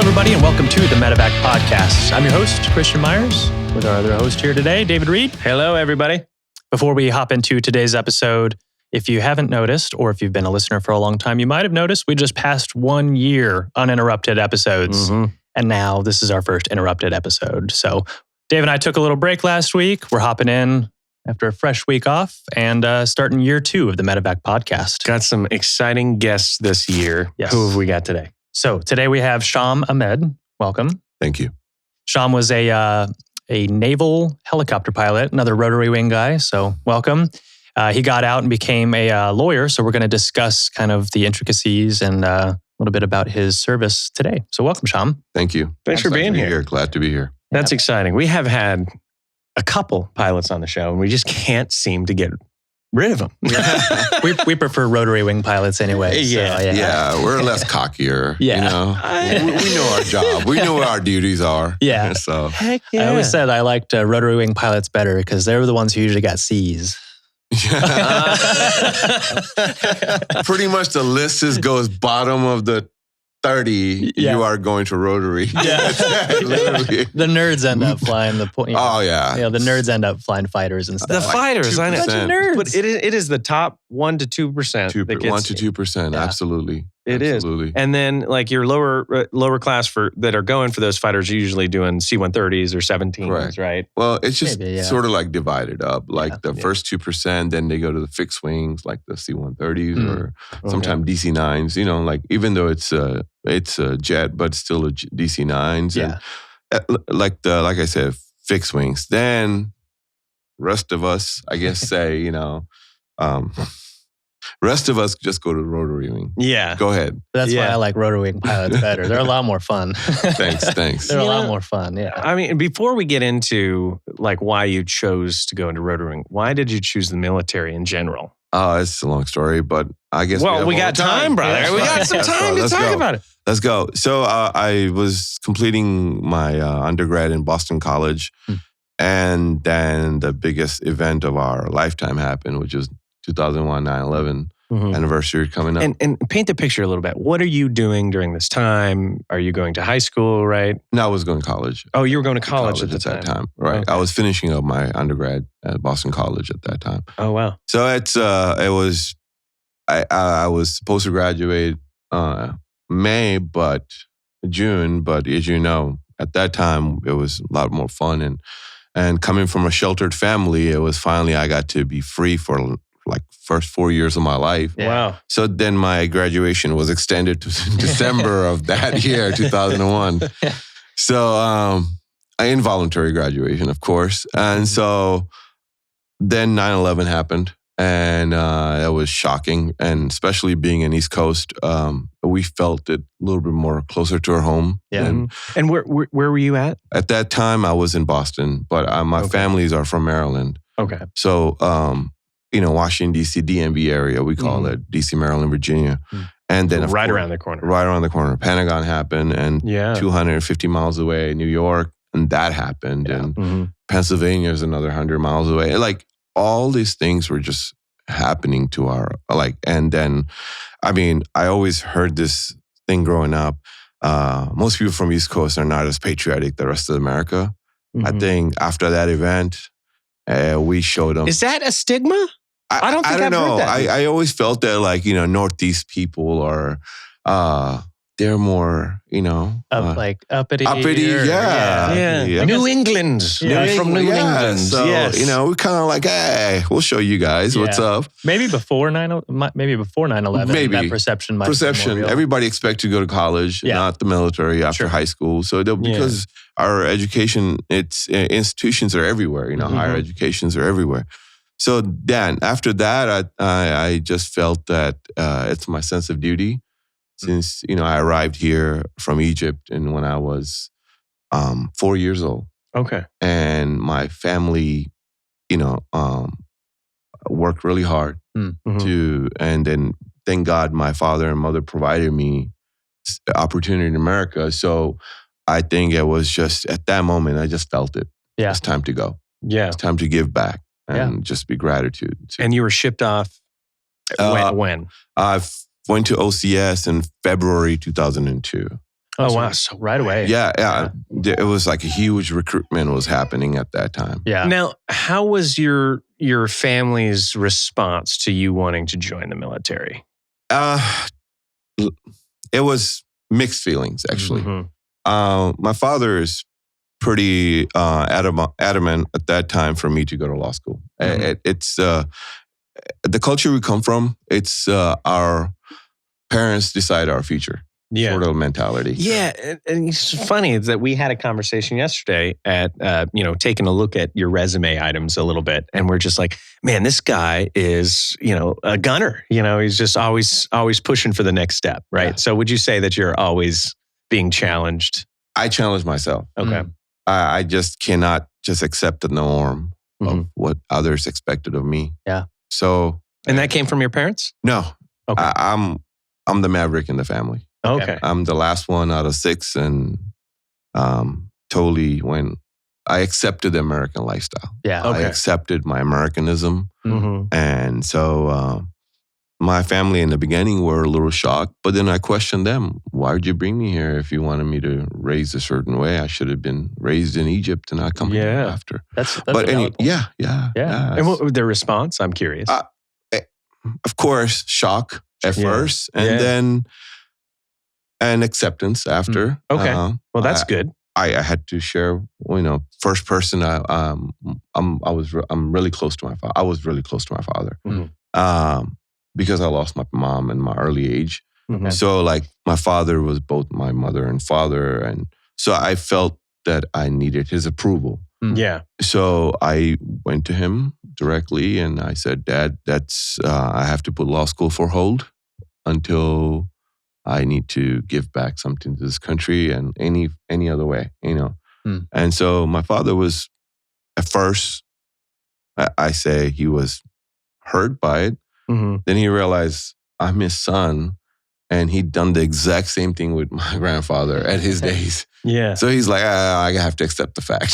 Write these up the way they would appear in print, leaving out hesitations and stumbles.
everybody, and welcome to the MedEvac Podcast. I'm your host, Christian Meyers, with our other host here today, David Reid. Hello, everybody. Before we hop into today's episode, if you haven't noticed, or if you've been a listener for a long time, you might have noticed we just passed 1 year uninterrupted episodes. And now this is our first interrupted episode. So Dave and I took a little break last week. We're hopping in after a fresh week off and starting year 2 of the MedEvac Podcast. Got some exciting guests this year. Yes. Who have we got today? So today we have Shawm Ahmed. Welcome. Thank you. Shawm was a naval helicopter pilot, another rotary wing guy. So welcome. He got out and became a lawyer. So we're going to discuss kind of the intricacies and a little bit about his service today. So welcome, Shawm. Thank you. Thanks for being here. Glad to be here. That's exciting. We have had a couple pilots on the show, and we just can't seem to get rid of them. we prefer rotary wing pilots anyway. Yeah, we're less cockier. Yeah. You know, we know our job. We know what our duties are. Yeah. So Heck yeah. I always said I liked rotary wing pilots better because they were the ones who usually got C's. pretty much the list goes bottom of the 30. Yeah. You are going to rotary. Yeah. Literally. The nerds end up flying the point. Oh yeah. The nerds end up flying fighters and The stuff. fighters, I know. Bunch of nerds. But it is the top 1 to 2%. 1 to 2%. Yeah. Absolutely. It is. Absolutely. And then like your lower class that are going for those fighters are usually doing C-130s or 17s, Correct. right? Well, it's just Maybe, yeah. sort of like divided up. Like the first 2%, then they go to the fixed wings, like the C-130s or sometimes DC-9s. You know, like even though it's a jet, but still a DC-9s. Yeah. And like I said, fixed wings. Then rest of us, I guess, say rest of us just go to rotary wing. Yeah. Go ahead. That's why I like rotary wing pilots better. They're a lot more fun. Thanks. They're a lot more fun, yeah. I mean, before we get into like why you chose to go into rotary wing, why did you choose the military in general? Oh, it's a long story, but I guess we got time, brother. Yeah, we got some time to talk about it. Let's go. So I was completing my undergrad in Boston College, and then the biggest event of our lifetime happened, which was 2001 9/11 anniversary coming up. And paint the picture a little bit. What are you doing during this time? Are you going to high school, right? No, I was going to college. Oh, you were going to college at that time. Right. Okay. I was finishing up my undergrad at Boston College at that time. Oh, wow. So I was supposed to graduate June, but as you know, at that time it was a lot more fun and coming from a sheltered family, it was finally I got to be free for like first 4 years of my life. Yeah. Wow. So then my graduation was extended to December of that year, 2001. So involuntary graduation, of course. And so then 9/11 happened. And it was shocking. And especially being in East Coast, we felt it a little bit more closer to our home. Yeah. And where were you at? At that time, I was in Boston, but my families are from Maryland. Okay. So, Washington, D.C., DMV area, we call it, D.C., Maryland, Virginia. And then right around the corner. Right around the corner. Pentagon happened, and 250 miles away, New York, and that happened. Yeah. And Pennsylvania is another 100 miles away. Like, all these things were just happening to and then, I always heard this thing growing up. Most people from East Coast are not as patriotic the rest of America. I think after that event, we showed them. Is that a stigma? I don't think I don't I've know. heard that. I always felt that Northeast people are, they're more, uppity. Uppity, yeah. New England. Yeah. From New England. So, we kind of like, hey, we'll show you guys what's up. Maybe before 9/11, Maybe. that perception might be more real. Everybody expects to go to college, not the military after high school. So because our education, institutions are everywhere. Higher educations are everywhere. So then after that, I just felt that it's my sense of duty. Since, I arrived here from Egypt and when I was 4 years old. Okay. And my family, worked really hard and then thank God my father and mother provided me opportunity in America. So I think it was just at that moment, I just felt it. Yeah. It's time to go. Yeah. It's time to give back and just be gratitude. And you were shipped off when? I went to OCS in February 2002. Oh, wow. So right away. Yeah. It was like a huge recruitment was happening at that time. Yeah. Now, how was your family's response to you wanting to join the military? It was mixed feelings, actually. Mm-hmm. My father is pretty adamant at that time for me to go to law school. Mm-hmm. It's the culture we come from. It's our parents decide our future. Sort of mentality. Yeah, and it's funny is that we had a conversation yesterday at taking a look at your resume items a little bit, and we're just like, man, this guy is a gunner. He's just always pushing for the next step, right? Yeah. So would you say that you're always being challenged? I challenge myself. Okay, I just cannot just accept the norm of what others expected of me. Yeah. So, and that came from your parents? No. Okay. I'm the maverick in the family. Okay. I'm the last one out of 6, and totally when I accepted the American lifestyle. Yeah. Okay. I accepted my Americanism. Mm-hmm. And so my family in the beginning were a little shocked, but then I questioned them. Why did you bring me here if you wanted me to raise a certain way? I should have been raised in Egypt and not come here after. That's yeah. And what was their response? I'm curious. Of course, shock at first, and then and acceptance after. Okay, well that's good. I had to share. First person. I'm really close to my father. I was really close to my father because I lost my mom in my early age. Mm-hmm. So like my father was both my mother and father, and so I felt that I needed his approval. Yeah. So I went to him directly and I said, Dad, I have to put law school for hold until I need to give back something to this country and any other way, And so my father was, at first, I say he was hurt by it. Mm-hmm. Then he realized I'm his son and he'd done the exact same thing with my grandfather at his days. Yeah. So he's like, I have to accept the fact.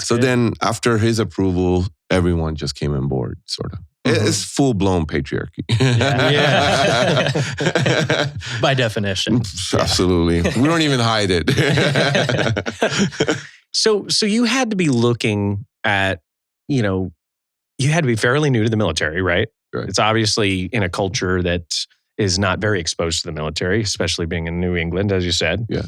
So then after his approval, everyone just came on board, sort of. Mm-hmm. It's full-blown patriarchy. Yeah. By definition. Absolutely. We don't even hide it. So you had to be looking at, you had to be fairly new to the military, right? It's obviously in a culture that is not very exposed to the military, especially being in New England, as you said. Yeah.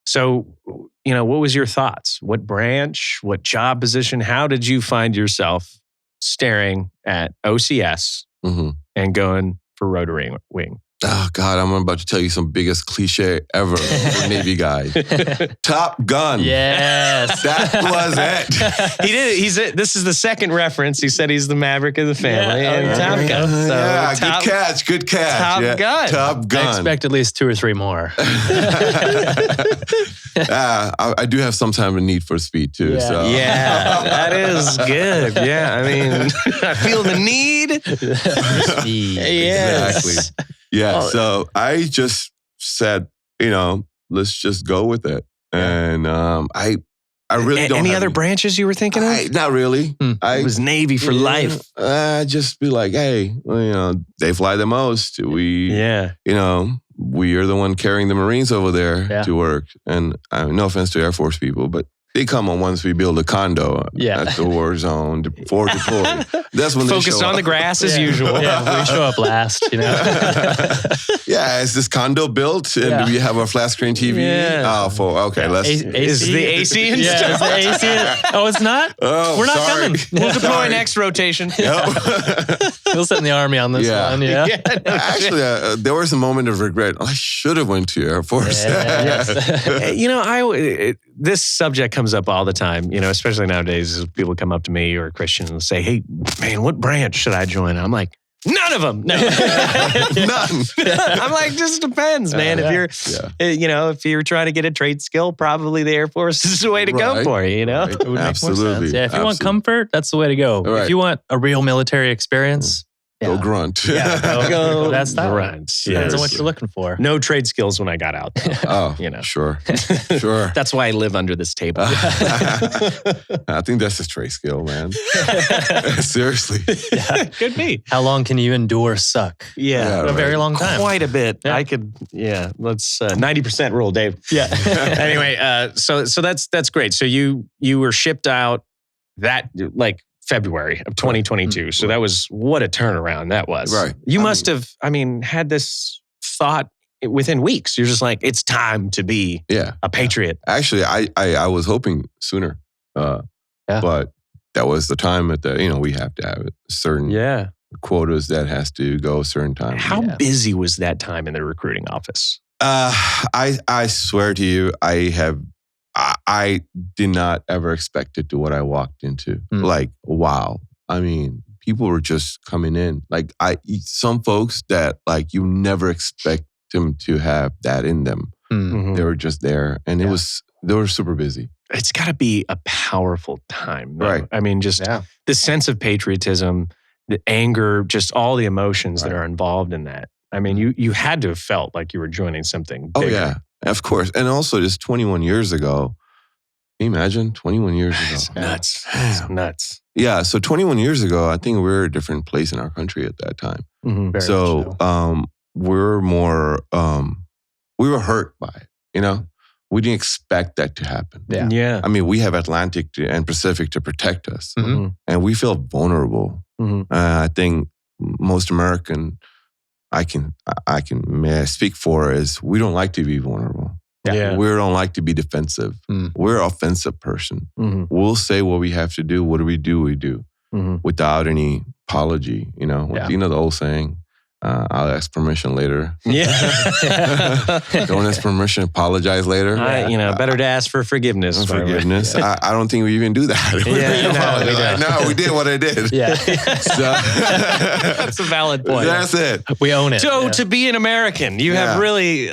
So, what was your thoughts? What branch, what job position? How did you find yourself staring at OCS and going for rotary wing? Oh, God, I'm about to tell you some biggest cliche ever for Navy guy. Top Gun. Yes. That was it. He did. This is the second reference. He said he's the maverick of the family. Top Gun. So good catch. Top Gun. Top Gun. I expect at least 2 or 3 more. I do have some time of need for speed too. Yeah. So. Yeah, that is good. Yeah, I mean, I feel the need. Yes. Exactly. Yeah, so I just said, let's just go with it. And I really don't. Any other branches you were thinking of? Not really. It was Navy for life. Just be like, hey, they fly the most. We are the one carrying the Marines over there to work. And no offense to Air Force people, but they come on once we build a condo at the war zone for deployed. That's when focused they show on up. the grass as usual. Yeah, we show up last, Yeah, is this condo built? And do we have our flat screen TV? Yeah. Let's... Is the AC installed? Yeah, is the AC? Oh, it's not? Oh, we're not coming. We'll deploy next rotation. We'll send the Army on this one, Actually, there was a moment of regret. I should have went to Air Force. This subject comes up all the time, especially nowadays as people come up to me or a Christian and say, hey, man, what branch should I join? I'm like, none of them. No. None. I'm like, just depends, man. If you're, if you're trying to get a trade skill, probably the Air Force is the way to go for you, Right. It would make more Absolutely. sense. Yeah, if you want comfort, that's the way to go. Right. If you want a real military experience, Go grunt. Yeah, go that's that grunt. Depends on what you're looking for. No trade skills when I got out. Oh, sure. That's why I live under this table. I think that's a trade skill, man. Seriously. Could be. How long can you endure suck? Yeah, a very long time. Quite a bit. Yeah. I could. Yeah, let's 90% rule, Dave. Yeah. Anyway, so that's great. So you were shipped out that like February of 2022. So that was what a turnaround that was. Right. You must have, had this thought within weeks. You're just like, it's time to be a patriot. Actually, I was hoping sooner, but that was the time we have to have certain quotas that has to go a certain time. How busy was that time in the recruiting office? I swear to you, I did not ever expect it to what I walked into. Like, wow. I mean, people were just coming in. Like some folks that like you never expect them to have that in them. Mm-hmm. They were just there, and they were super busy. It's got to be a powerful time, though. Right? I mean, just the sense of patriotism, the anger, just all the emotions that are involved in that. I mean, you had to have felt like you were joining something bigger. Oh yeah, of course. And also, just 21 years ago. Can you imagine 21 years ago? It's nuts. It's nuts. Yeah. So 21 years ago, I think we were a different place in our country at that time. Mm-hmm. So we're more, we were hurt by it, We didn't expect that to happen. Yeah. I mean, we have Atlantic and Pacific to protect us. Mm-hmm. And we feel vulnerable. Mm-hmm. I think most American, may I speak for, is we don't like to be vulnerable. Yeah. We don't like to be defensive. We're an offensive person. Mm-hmm. We'll say what we have to do. What do? We do without any apology. You know the old saying, I'll ask permission later. Yeah. Don't ask permission, apologize later. Better to ask for forgiveness. Forgiveness. I don't think we even do that. We did what I did. Yeah. So, that's a valid point. That's it. We own it. So to be an American, you have really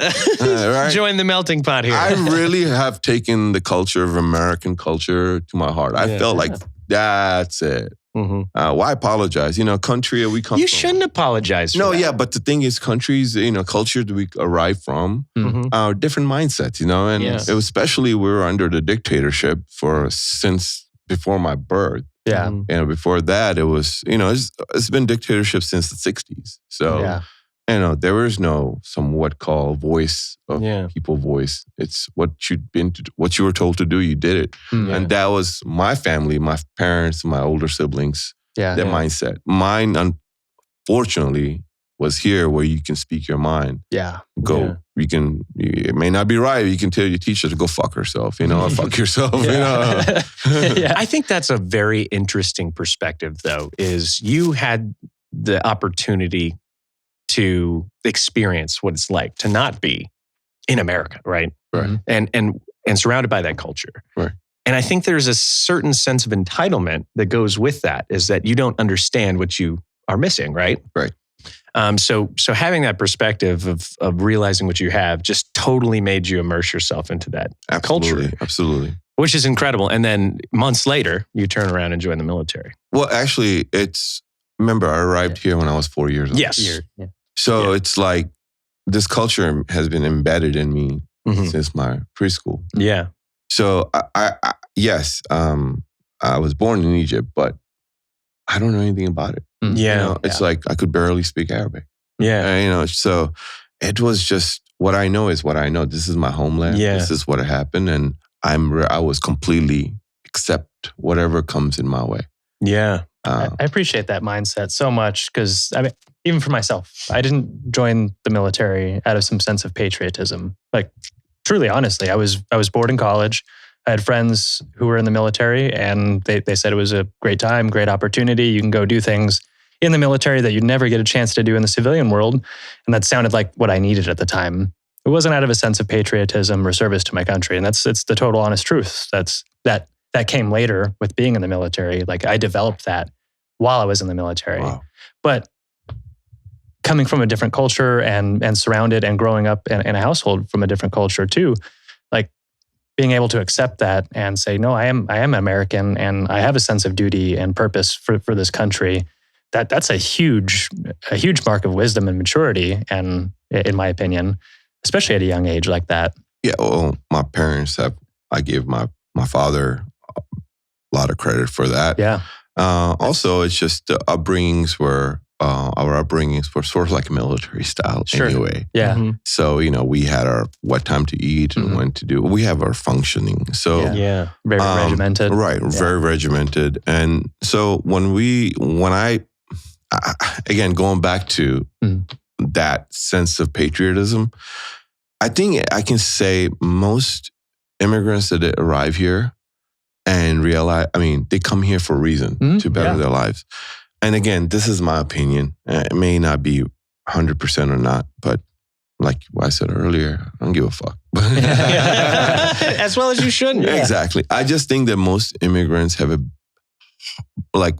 joined the melting pot here. I really have taken the culture of American culture to my heart. I felt like that's it. Mm-hmm. Why apologize? Country we come from. You shouldn't apologize for that. But the thing is, countries, cultures we arrive from are different mindsets, and it was especially we were under the dictatorship since before my birth. Yeah. Before that, it was, it's been dictatorship since the 60s. So, there was no somewhat called voice of people voice. It's what you were told to do, you did it. Mm-hmm. And that was my family, my parents, my older siblings, that mindset. Mine, unfortunately, was here where you can speak your mind. Yeah. It may not be right. You can tell your teacher to go fuck herself, or fuck yourself, I think that's a very interesting perspective, though, is you had the opportunity to experience what it's like to not be in America, right? Right. And surrounded by that culture. Right. And I think there's a certain sense of entitlement that goes with that, is that you don't understand what you are missing, right? Right. So having that perspective of realizing what you have just totally made you immerse yourself into that culture. Absolutely. Which is incredible. And then months later, you turn around and join the military. Well, actually, remember, I arrived here when I was 4 years old. Yes. So it's like this culture has been embedded in me since my preschool. Yeah. So I was born in Egypt, but I don't know anything about it. Yeah. It's like I could barely speak Arabic. Yeah. So it was just what I know is what I know. This is my homeland. Yeah. This is what happened. And I was completely accept whatever comes in my way. Yeah. I appreciate that mindset so much because, even for myself, I didn't join the military out of some sense of patriotism. Like, truly, honestly, I was bored in college. I had friends who were in the military, and they said it was a great time, great opportunity. You can go do things in the military that you'd never get a chance to do in the civilian world. And that sounded like what I needed at the time. It wasn't out of a sense of patriotism or service to my country. And it's the total honest truth. That came later with being in the military. Like, I developed that while I was in the military. Wow. But coming from a different culture and surrounded and growing up in a household from a different culture too, like being able to accept that and say, no, I am American and I have a sense of duty and purpose for this country. that's a huge mark of wisdom and maturity, and in my opinion, especially at a young age like that. Yeah, well, my parents I give my father a lot of credit for that. Yeah. Also, it's just the upbringings were, our upbringings were sort of like a military style anyway. Yeah. Mm-hmm. So, we had our what time to eat and when to do. We have our functioning. So, very regimented. Right, very regimented. And so when I again, going back to that sense of patriotism, I think I can say most immigrants that arrive here and realize, they come here for a reason to better their lives. And again, this is my opinion. It may not be 100% or not, but like I said earlier, I don't give a fuck. As well as you shouldn't. Yeah. Exactly. I just think that most immigrants have a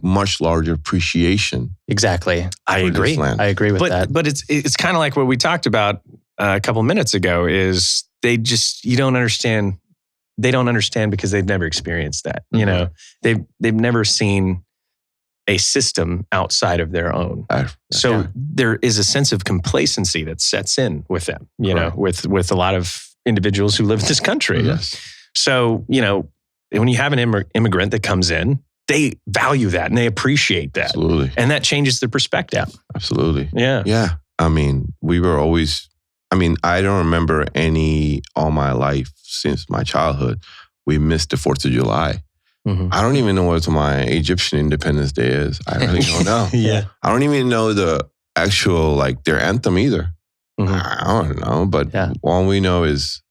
much larger appreciation. Exactly. I agree. I agree with that. But it's kind of like what we talked about a couple minutes ago is they don't understand because they've never experienced that. They've never seen a system outside of their own. There is a sense of complacency that sets in with them, with a lot of individuals who live in this country. Yes. So, when you have an immigrant that comes in, they value that and they appreciate that. Absolutely. And that changes their perspective. Absolutely. Yeah. Yeah. We were always, I don't remember all my life since my childhood, we missed the 4th of July. Mm-hmm. I don't even know what my Egyptian Independence Day is. I really don't know. Yeah. I don't even know the actual, their anthem either. Mm-hmm. I don't know. But all we know is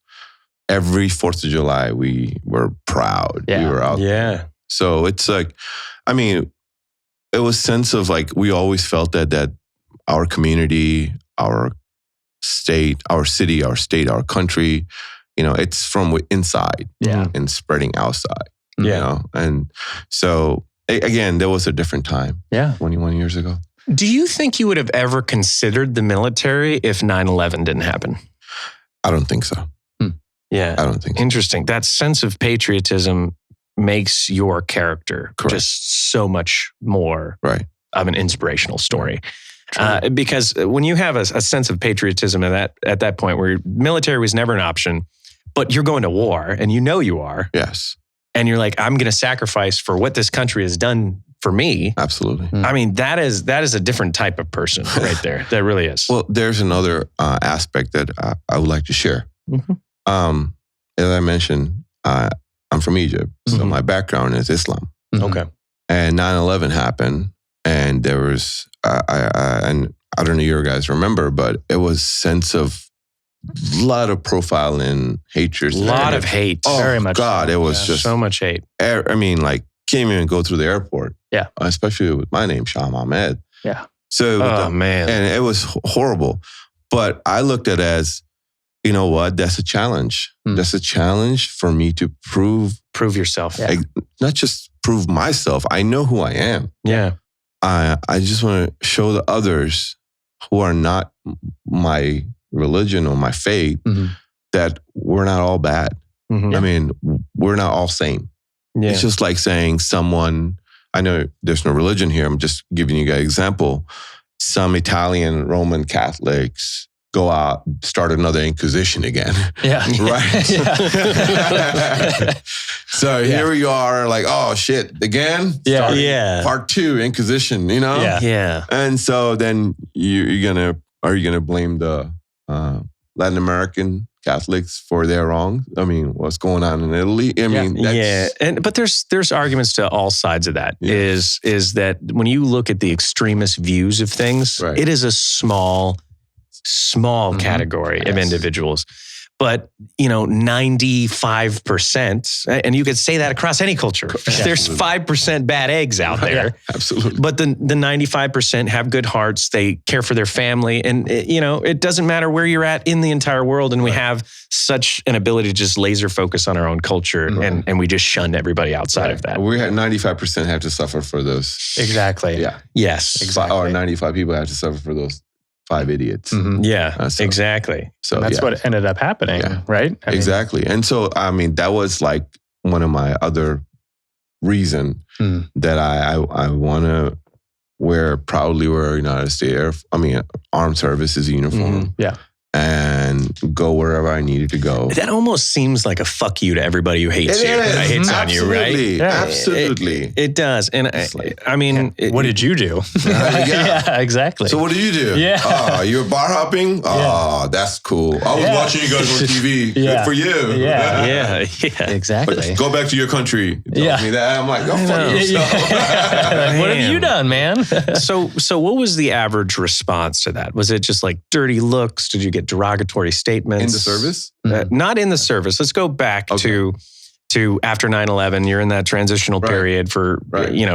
every 4th of July, we were proud. Yeah. We were out there. So it's it was sense of we always felt that our community, our state, our city, our state, our country, it's from inside and spreading outside. And so again, there was a different time. 21 years ago. Do you think you would have ever considered the military if 9/11 didn't happen? I don't think so. Yeah. I don't think so. Interesting. That sense of patriotism makes your character just so much more of an inspirational story. Because when you have a sense of patriotism at that point where military was never an option, but you're going to war and you are. Yes. And you're like, I'm going to sacrifice for what this country has done for me. Absolutely. That is a different type of person right there. That really is. Well, there's another aspect that I would like to share. Mm-hmm. As I mentioned, I'm from Egypt, so my background is Islam. Okay. And 9/11 happened, and there was, and I don't know if you guys remember, but it was sense of a lot of profiling, hatred. A lot of hate. Oh, very much. God, it was just so much hate. Can't even go through the airport. Yeah. Especially with my name, Shawm Ahmed. Yeah. So, man. And it was horrible. But I looked at it as, you know what? That's a challenge. That's a challenge for me to prove yourself. Yeah. Not just prove myself. I know who I am. Yeah. I just want to show the others who are not my religion or my faith that we're not all bad. Mm-hmm. We're not all same. Yeah. It's just like saying someone, I know there's no religion here. I'm just giving you guys an example. Some Italian Roman Catholics go out, start another Inquisition again. Yeah. Right? So here we are oh shit, again? Yeah. Part 2, Inquisition, Yeah. And so then are you gonna blame the Latin American Catholics for their wrong? What's going on in Italy? But there's arguments to all sides of that. Yeah. Is that when you look at the extremist views of things, it is a small category of individuals. But 95%, and you could say that across any culture. There's 5% bad eggs out there. Absolutely. But the 95% have good hearts. They care for their family, and it doesn't matter where you're at in the entire world. And we have such an ability to just laser focus on our own culture, and we just shun everybody outside of that. We had 95% have to suffer for those. Exactly. Yeah. Yes. Exactly. Or 95 people have to suffer for those 5 idiots. Yeah. Exactly. So that's what ended up happening, right? Exactly. And so, that was one of my other reason that I want to wear proudly wear United States Armed Services uniform. Yeah. And go wherever I needed to go. That almost seems like a fuck you to everybody who hates you. Hates on you, right? Yeah. Absolutely. It does. And what did you do? Yeah, exactly. So what did you do? Yeah. You were bar hopping? Oh, that's cool. I was watching you guys on TV. Good for you. Yeah. Exactly. But go back to your country. Tell me that. I'm like, go fuck yourself. What have you done, man? So what was the average response to that? Was it just like dirty looks? Did you get derogatory statements? In the service? Not in the service. Let's go back to after 9/11. You're in that transitional period for, you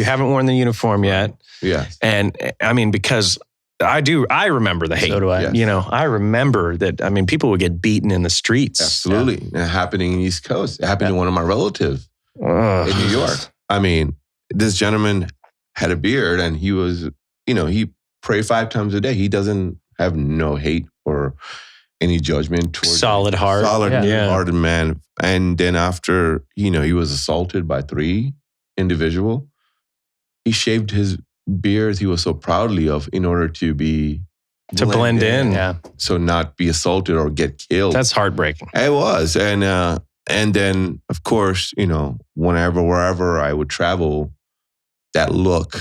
haven't worn the uniform yet. Yeah. And I mean, because I remember the hate. So do I. Yes. I remember that, people would get beaten in the streets. Absolutely. Yeah. It happening in the East Coast. It happened to one of my relatives in New York. This gentleman had a beard and he was, he prayed 5 times a day. He doesn't have no hate or any judgment towards solid heart. Solid-hearted man. And then after, he was assaulted by 3 individuals, he shaved his beard he was so proudly of in order to blend in. Yeah. So not be assaulted or get killed. That's heartbreaking. It was. And then, of course, wherever I would travel, that look,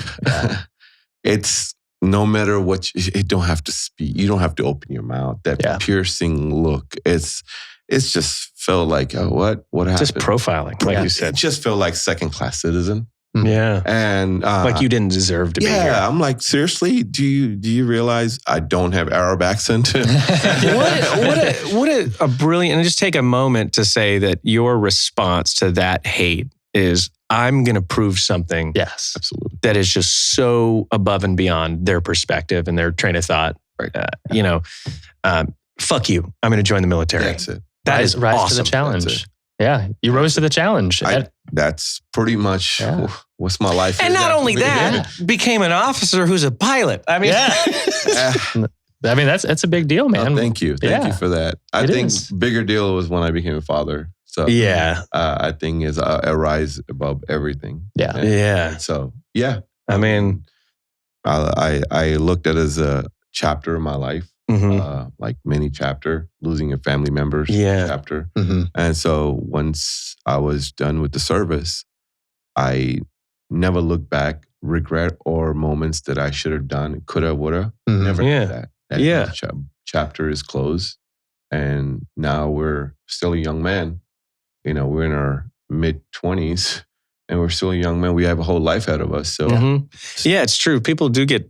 it's no matter what, you don't have to speak. You don't have to open your mouth. That piercing look, it's just felt like, what happened? Just profiling, like you said. It just felt like second-class citizen. Yeah. And like you didn't deserve to be here. Yeah, I'm like, seriously, do you realize I don't have Arab accent? What a brilliant, and just take a moment to say that your response to that hate is, I'm going to prove something. Yes, absolutely. That is just so above and beyond their perspective and their train of thought. Right. Fuck you. I'm going to join the military. That's it. That is rise awesome. to the challenge. Yeah, you rose to the challenge. That's pretty much what's my life. And not only that, became an officer who's a pilot. That's a big deal, man. Thank you for that. I think bigger deal was when I became a father. So I think is a rise above everything. Yeah. So I looked at it as a chapter in my life. Like many chapter, losing a family member's chapter. And so once I was done with the service, I never looked back, regret or moments that I should have done, coulda, woulda. Never did that. That chapter is closed. And now we're still a young man. We're in our mid-20s and we're still a young man. We have a whole life ahead of us. So yeah, it's true. People do get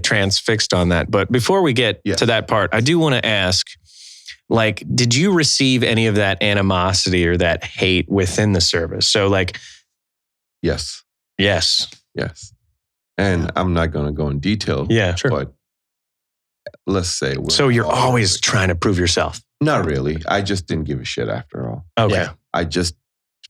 transfixed on that. But before we get to that part, I do want to ask, did you receive any of that animosity or that hate within the service? So yes. And I'm not going to go in detail. Yeah, sure. But let's say. So you're always trying to prove yourself? Not really. I just didn't give a shit after all. Okay. Yeah. I just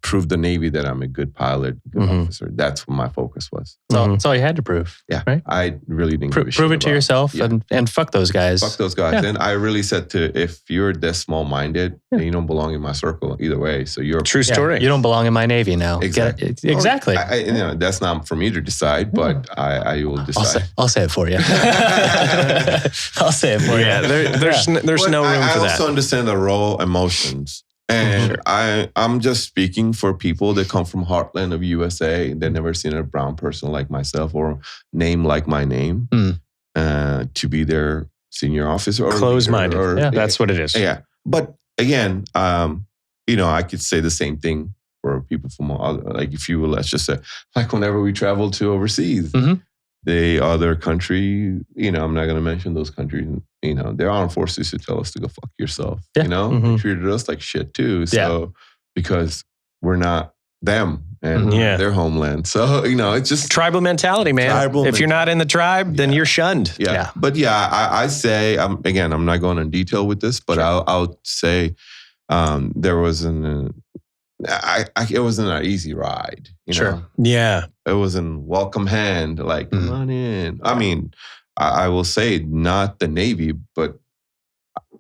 proved the Navy that I'm a good pilot, good officer. That's what my focus was. That's all you had to prove. Yeah. Right? I really didn't give a shit. Prove it to yourself and fuck those guys. Fuck those guys. And I really said if you're this small-minded, then you don't belong in my circle either way. So you're true story. You don't belong in my Navy now. Exactly. Exactly. That's not for me to decide, but I will decide. I'll say it for you. I'll say it for you. Yeah. There's no room for that. I also understand the raw emotions. And I'm just speaking for people that come from heartland of USA. They've never seen a brown person like myself or name like my name to be their senior officer. Or close-minded. That's what it is. Yeah. But again, I could say the same thing for people from if you will, let's just say, whenever we travel to overseas, the other country, I'm not going to mention those countries. Their armed forces to tell us to go fuck yourself. They treated us like shit too. So because we're not them and their homeland. So, it's just tribal mentality, man. If you're not in the tribe, then you're shunned. Yeah. But I say, I'm not going in detail with this, but I'll say there wasn't it wasn't an easy ride. Sure. Yeah. It wasn't welcome hand, come on in. I will say not the Navy, but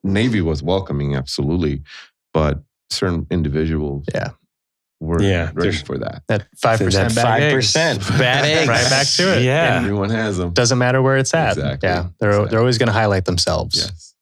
Navy was welcoming, absolutely. But certain individuals we're ready for that. That 5% bad eggs. 5% bad eggs. Right back to it. Yeah. Everyone has them. Doesn't matter where it's at. Exactly. Yeah. They're always going to highlight themselves. Yes.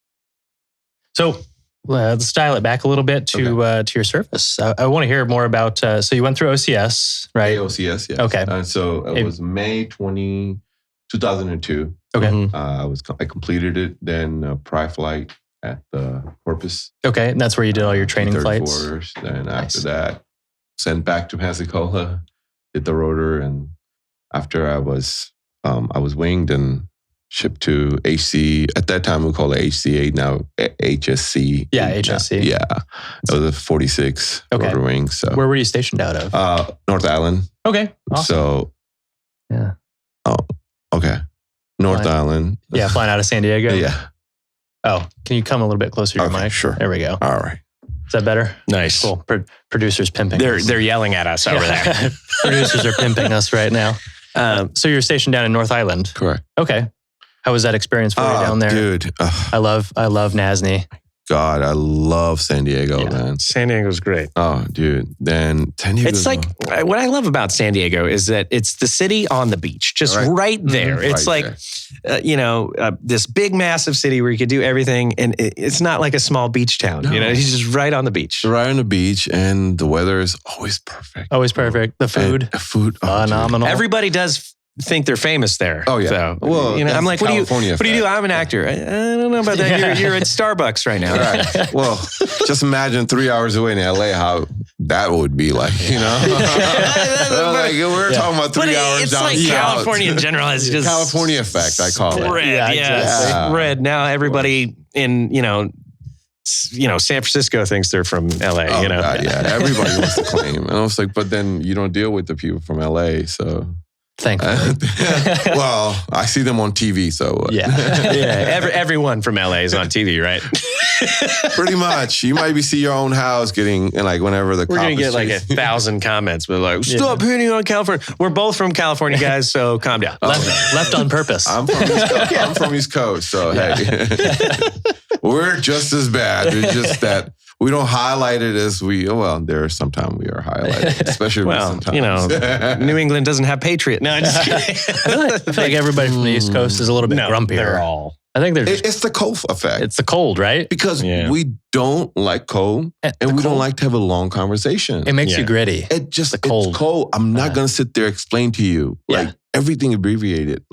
So let's dial it back a little bit to your service. I want to hear more about, so you went through OCS, right? OCS, yes. Okay. So it was May 2002. Okay. I completed it. Then pre-flight at the Corpus. Okay. And that's where you did all your training flights. Then after that, sent back to Pensacola, did the rotor, and after I was winged and shipped to HC. At that time, we call it HC8, now HSC. Yeah, HSC. Yeah. It was a 46 rotor wing. So where were you stationed out of? North Island. Okay. Awesome. So, yeah. Oh, okay. North Island. Yeah, flying out of San Diego. Yeah. Oh, can you come a little bit closer to your mic? Sure. There we go. All right. Is that better? Nice. Cool. Producers pimping. They're yelling at us over there. Producers are pimping us right now. So you're stationed down in North Island. Correct. Okay. How was that experience for you down there? Dude. I love NASNY. God, I love San Diego, man. San Diego's great. Oh, dude. Then San Diego. It's like, what I love about San Diego is that it's the city on the beach, just right there. Mm-hmm. It's this big, massive city where you could do everything. And it's not like a small beach town. No. It's just right on the beach. Right on the beach, and the weather is always perfect. Always perfect. The food. And the food. Phenomenal. Everybody does think they're famous there. Oh, yeah. So, well, I'm like, what do you effect. do? I'm an actor. I don't know about that. You're at Starbucks right now. Right. Well, just imagine 3 hours away in LA, how that would be like, like we're talking about 3 hours it's down like south. California in general is just California effect, I call it. Red, Red. Now everybody in, San Francisco thinks they're from LA, God, yeah. Everybody wants to claim. And I was like, but then you don't deal with the people from LA, so... Thankfully. Well, I see them on TV, so... Everyone from LA is on TV, right? Pretty much. You might see your own house getting, whenever the We're going to get 1,000 comments, but stop hating on California. We're both from California, guys, so calm down. Left on purpose. I'm from East Coast. I'm from East Coast, so hey. We're just as bad. It's just that we don't highlight it as there are sometimes we are highlighted, especially sometimes. New England doesn't have Patriot. No, I'm just kidding. I feel like everybody from the East Coast is a little bit grumpier. They're all. I think it's the cold effect. It's the cold, right? Because we don't like cold, and we don't like to have a long conversation. It makes you gritty. It's cold. I'm not going to sit there and explain to you everything abbreviated.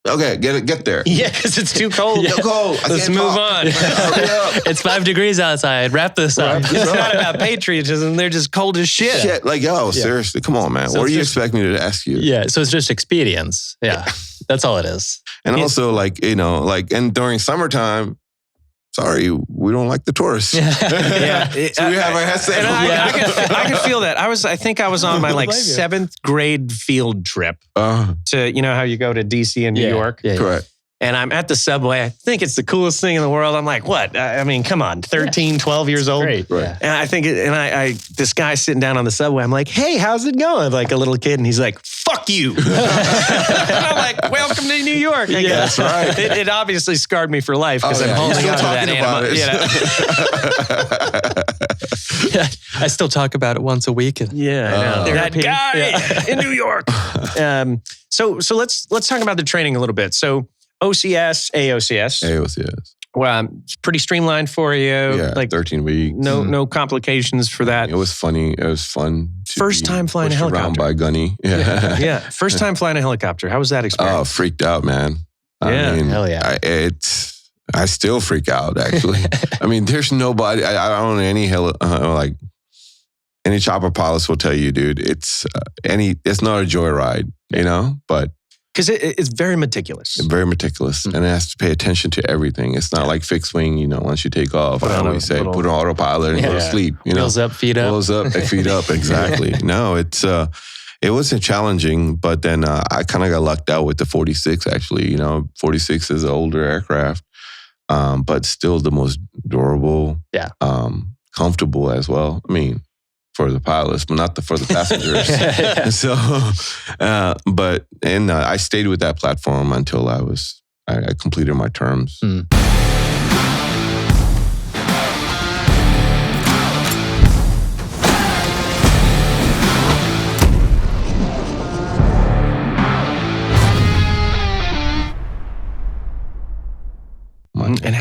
Okay, get there. Yeah, because it's too cold. Too cold. Let's move on. It's 5 degrees outside. Wrap this up. It's not about patriotism. They're just cold as shit. Seriously, come on, man. What do you expect me to ask you? Yeah, so it's just expedience. Yeah, that's all it is. And also, and during summertime, sorry, we don't like the tourists. So we have our headset. And I could feel that. I think I was on my 7th grade field trip to, how you go to DC and New York. Yeah, correct. And I'm at the subway. I think it's the coolest thing in the world. I'm like, what? I mean, come on, 13, 12 years old. Great. Right. And I think, this guy sitting down on the subway, I'm like, hey, how's it going? Like a little kid. And he's like, fuck you. And I'm like, welcome to New York. I guess. That's right. It obviously scarred me for life because I'm holding on to that animal. I still talk about it once a week. I know. That guy in New York. So let's talk about the training a little bit. So OCS, AOCS. Well, it's pretty streamlined for you. Yeah, 13 weeks. No complications for that. It was funny. It was fun. First time flying a helicopter. Around by Gunny. Yeah. First time flying a helicopter. How was that experience? Oh, freaked out, man. Hell yeah. I still freak out, actually. I mean, there's nobody, I don't know any chopper pilots will tell you, dude, it's not a joyride, but. Because it's very meticulous. Very meticulous. Mm-hmm. And it has to pay attention to everything. It's not like fixed wing, once you take off, I always say, put on autopilot and go to sleep. Wheels up, feet up. Wheels up, feet up, exactly. No, it wasn't challenging, but then I kind of got lucked out with the 46, actually. 46 is an older aircraft, but still the most durable, comfortable as well. I mean, for the pilots, but not for the passengers. So, I stayed with that platform until I completed my terms. Mm.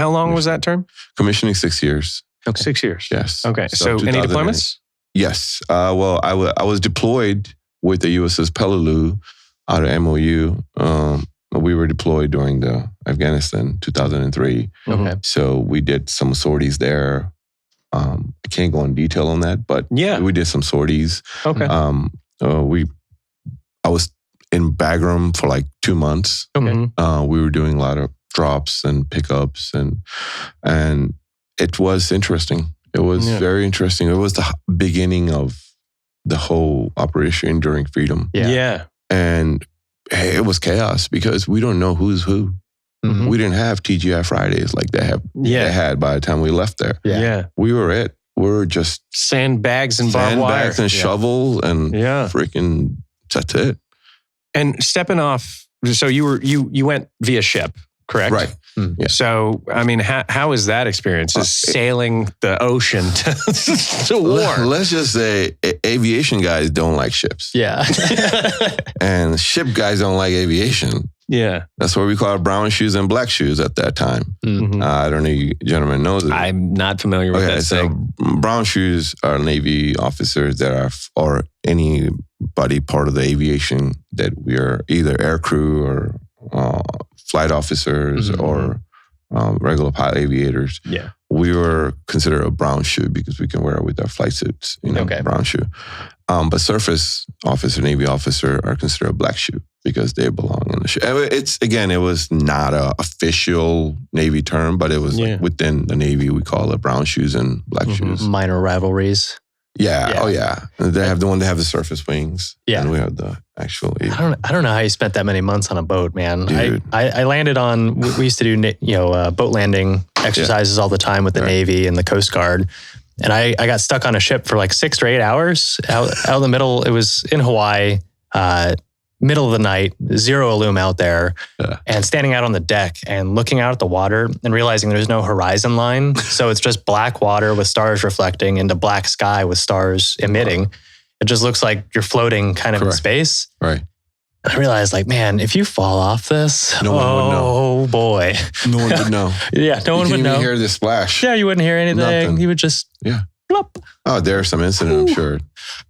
how long was that term? Commissioning 6 years. Okay. 6 years. Yes. Okay. So any deployments? Yes. Well, I was deployed with the USS Peleliu out of MOU. We were deployed during the Afghanistan 2003. Okay. So we did some sorties there. I can't go in detail on that, but we did some sorties. Okay. I was in Bagram for like 2 months. Okay. We were doing a lot of drops and pickups, and it was interesting. It was very interesting. It was the beginning of the whole Operation Enduring Freedom. Yeah. And it was chaos because we don't know who's who. Mm-hmm. We didn't have TGI Fridays like they had by the time we left there. Yeah. We were it. We were just sandbags and barbed wire. Sandbags and shovel and freaking, that's it. And stepping off, so you went via ship, correct? Right. Mm. Yeah. So, I mean, how is that experience? Is sailing the ocean to war? Let's just say aviation guys don't like ships. Yeah. And ship guys don't like aviation. Yeah. That's what we call brown shoes and black shoes at that time. Mm-hmm. I don't know if you gentlemen know that. I'm not familiar with that thing. So brown shoes are Navy officers that are, or anybody part of the aviation that we are either air crew or flight officers or regular pilot aviators. Yeah. We were considered a brown shoe because we can wear it with our flight suits, brown shoe. But surface officer, Navy officer are considered a black shoe because they belong in the shoe. It was not an official Navy term, but it was like within the Navy, we call it brown shoes and black shoes. Minor rivalries. Yeah. Oh, yeah. They have the surface wings. Yeah. And we have the actual. I don't know how you spent that many months on a boat, man. Dude. I landed on. We used to do boat landing exercises all the time with the Navy and the Coast Guard, and I got stuck on a ship for like 6 or 8 hours out in the middle. It was in Hawaii. Middle of the night, zero illume out there, and standing out on the deck and looking out at the water and realizing there's no horizon line. So it's just black water with stars reflecting into black sky with stars emitting. Wow. It just looks like you're floating kind of in space. Right. I realized, like, man, if you fall off this, no one would know. Oh boy. No one would know. Yeah, no one would know. You couldn't even hear the splash. Yeah, you wouldn't hear anything. Nothing. You would just plop. Oh, there's some incident, I'm sure.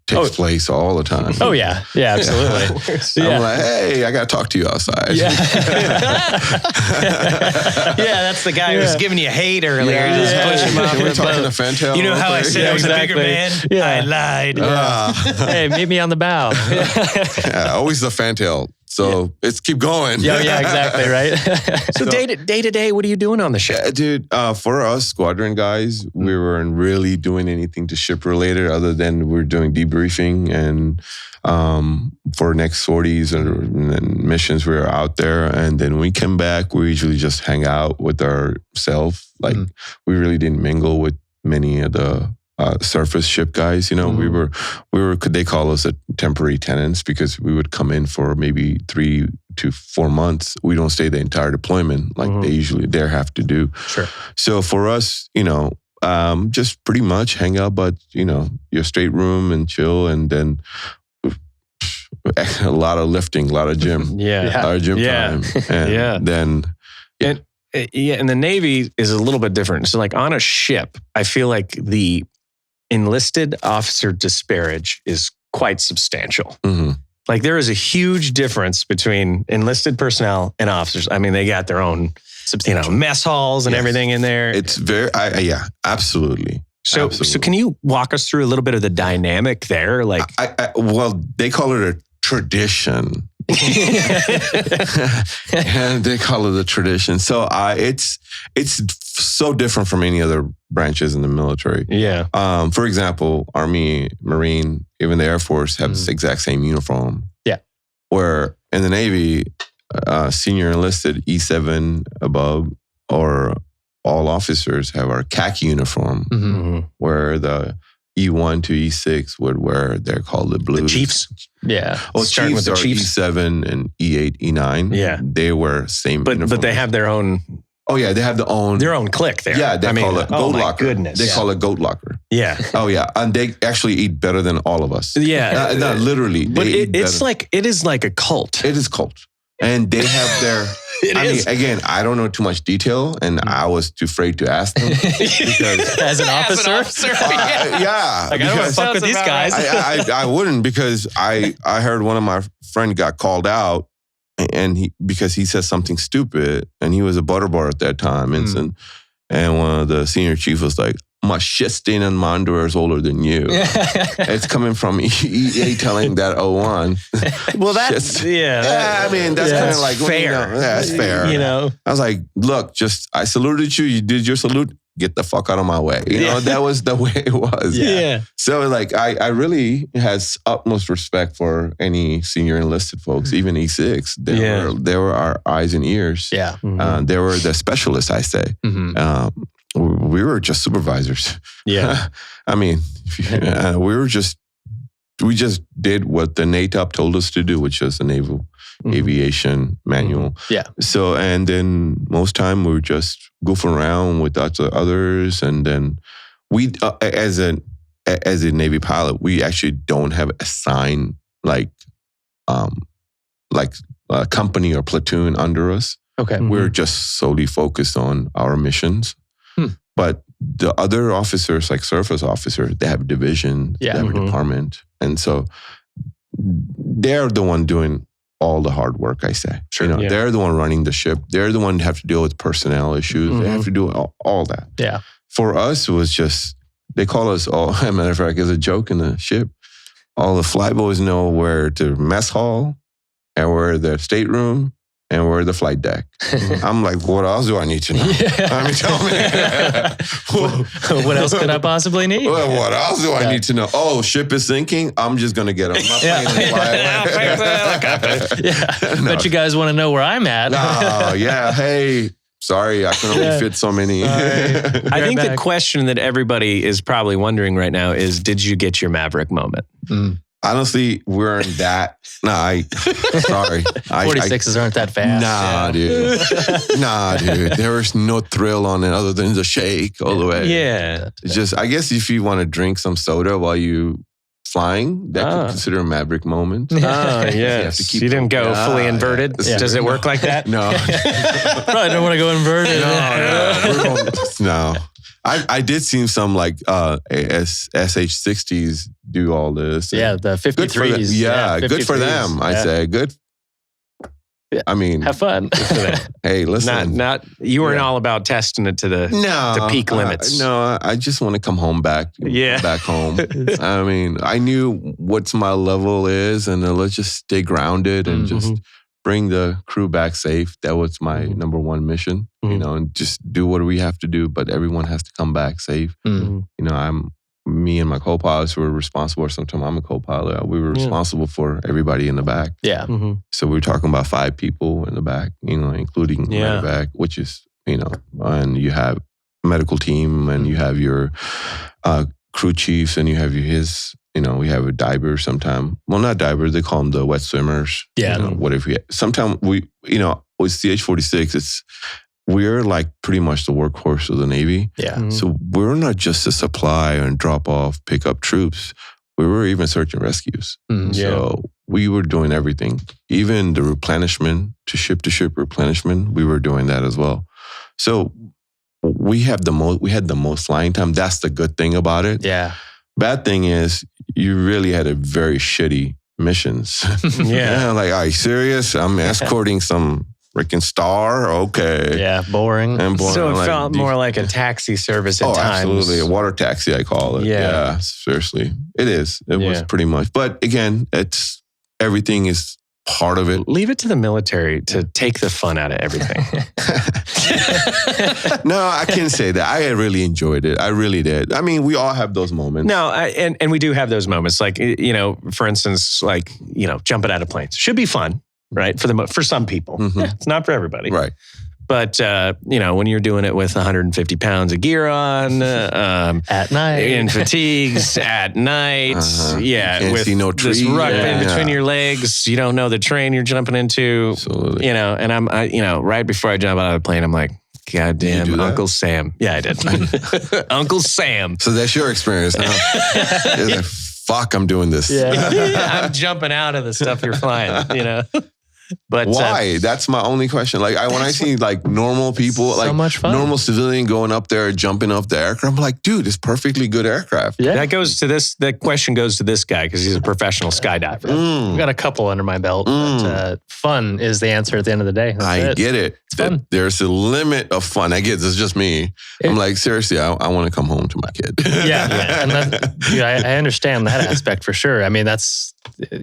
Takes place all the time. Oh, yeah. Yeah, absolutely. I'm like, hey, I got to talk to you outside. Yeah. That's the guy who was giving you hate earlier. Yeah. You just push him off. We're talking to Fantail. You know how I said I was a bigger man? Yeah. I lied. Hey, meet me on the bow. Always the Fantail. So it's keep going. Yeah, exactly, right? So day to day, what are you doing on the ship? Dude, for us squadron guys, we weren't really doing anything to ship related other than we're doing debriefing and for next sorties and missions we were out there. And then when we came back, we usually just hang out with ourselves. Like we really didn't mingle with many of the surface ship guys, we were, they call us a temporary tenants because we would come in for maybe 3 to 4 months. We don't stay the entire deployment like they have to do. Sure. So for us, just pretty much hang out, but your stateroom and chill, and then a lot of lifting, a lot of gym, a lot of gym time, and then. And the Navy is a little bit different. So like on a ship, I feel like the enlisted officer disparage is quite substantial. Mm-hmm. Like there is a huge difference between enlisted personnel and officers. I mean, they got their own, mess halls and everything in there. It's very, absolutely. So can you walk us through a little bit of the dynamic there? Like, well, they call it a tradition. And they call it a tradition. So it's so different from any other branches in the military. Yeah. For example, Army, Marine, even the Air Force have the exact same uniform. Yeah. Where in the Navy, senior enlisted E7 above or all officers have our khaki uniform, where the E1 to E6 would wear, they're called the blues. The Chiefs? Yeah. Well, starting with the Chiefs. E7 and E8, E9. Yeah. They wear same uniform. But they have their own... Oh, yeah. They have their own clique there. Yeah, they call it goat locker. Goodness. They call it goat locker. Yeah. Oh, yeah. And they actually eat better than all of us. Yeah. Not literally. But it is like a cult. It is cult. And they have their... Again, I don't know too much detail, and I was too afraid to ask them. Because, as an officer? Yeah. Like, I don't want to fuck with these guys. I wouldn't, because I heard one of my friend got called out, and because he said something stupid, and he was a butterbar at that time, and one of the senior chief was like, my shit stain on my underwear is older than you. It's coming from EA telling that 01. Well, that's, I mean, that's kind of like fair. That's fair. I was like, look, I saluted you. You did your salute. Get the fuck out of my way. That was the way it was. Yeah. So like, I really has utmost respect for any senior enlisted folks, even E6. They were our eyes and ears. Yeah. They were the specialists, I say. We were just supervisors. Yeah. I mean, we just did what the NATOP told us to do, which was the Naval Aviation Manual. Yeah. So, and then most time we would just goof around with others. And then we, as a Navy pilot, we actually don't have assigned like a company or platoon under us. Okay. We're just solely focused on our missions. But the other officers, like surface officers, they have division, they have a department. And so they're the one doing all the hard work, I say. Sure. They're the one running the ship. They're the one who have to deal with personnel issues. They have to do all that. Yeah. For us, it was just, they call us all, as a matter of fact, as a joke in the ship, all the flyboys know where to mess hall and where the stateroom and where the flight deck. I'm like, what else do I need to know? I mean, tell me. What else could I possibly need? Well, what else do I need to know? Oh, ship is sinking? I'm just going to get on my plane and fly away. Bet you guys want to know where I'm at. Oh, yeah. Hey, sorry, I can only fit so many. I think the question that everybody is probably wondering right now is, did you get your Maverick moment? Honestly, we're in that. Sorry. 46s aren't that fast. Nah, dude. There was no thrill on it other than the shake all the way. Yeah. It's just, I guess if you want to drink some soda while you flying, that could consider a Maverick moment. Oh, yes. You didn't go fully inverted? Yeah. Does it work like that? No. Probably don't want to go inverted. No. I did see some like SH-60s do all this. Yeah, the 53s. Good for them, I say. Good. I mean, have fun. Hey, listen. Not you weren't all about testing it to the peak limits. I just want to come home back home. I mean, I knew what my level is, and let's just stay grounded and just bring the crew back safe. That was my number one mission, and just do what we have to do, but everyone has to come back safe. Me and my co-pilots were responsible, or sometimes I'm a co-pilot. We were responsible for everybody in the back. Yeah. So we were talking about 5 people in the back, including MedEvac, which is, and you have a medical team, and you have your crew chiefs, and you have his, we have a diver sometime. Well, not divers, they call them the wet swimmers. Yeah. Whatever. Sometimes we, with CH-46, we're like pretty much the workhorse of the Navy. Yeah. So we're not just a supply and drop off, pick up troops. We were even search and rescues. So we were doing everything. Even the replenishment, to ship replenishment, we were doing that as well. So we had the most flying time. That's the good thing about it. Yeah. Bad thing is you really had a very shitty missions. Like, are you serious? I'm escorting some freaking star? Okay. Yeah, boring. So it felt more like a taxi service at times. Absolutely. A water taxi, I call it. Yeah, seriously. It is. It was pretty much. But again, everything is part of it. Leave it to the military to take the fun out of everything. No, I can't say that. I really enjoyed it. I really did. I mean, we all have those moments. No, and we do have those moments. Like, for instance, like, jumping out of planes. Should be fun. Right? For some people. It's not for everybody. Right. But, when you're doing it with 150 pounds of gear on, at night, in fatigues, at night, with this ruck in between your legs, you don't know the train you're jumping into. Absolutely. And I'm, right before I jump out of the plane, I'm like, God damn, Uncle Sam. Yeah, I did. Uncle Sam. So that's your experience, huh? Fuck, I'm doing this. Yeah. I'm jumping out of the stuff you're flying, But why? That's my only question. Like when I see like normal people, like much fun. normal civilian going up there, jumping off the aircraft, I'm like, dude, it's perfectly good aircraft. Yeah. That question goes to this guy because he's a professional skydiver. I've got a couple under my belt. But, fun is the answer at the end of the day. I get it. It's fun. There's a limit of fun. I get it's just me. I'm like, seriously, I want to come home to my kid. Yeah. And I understand that aspect for sure. I mean, that's,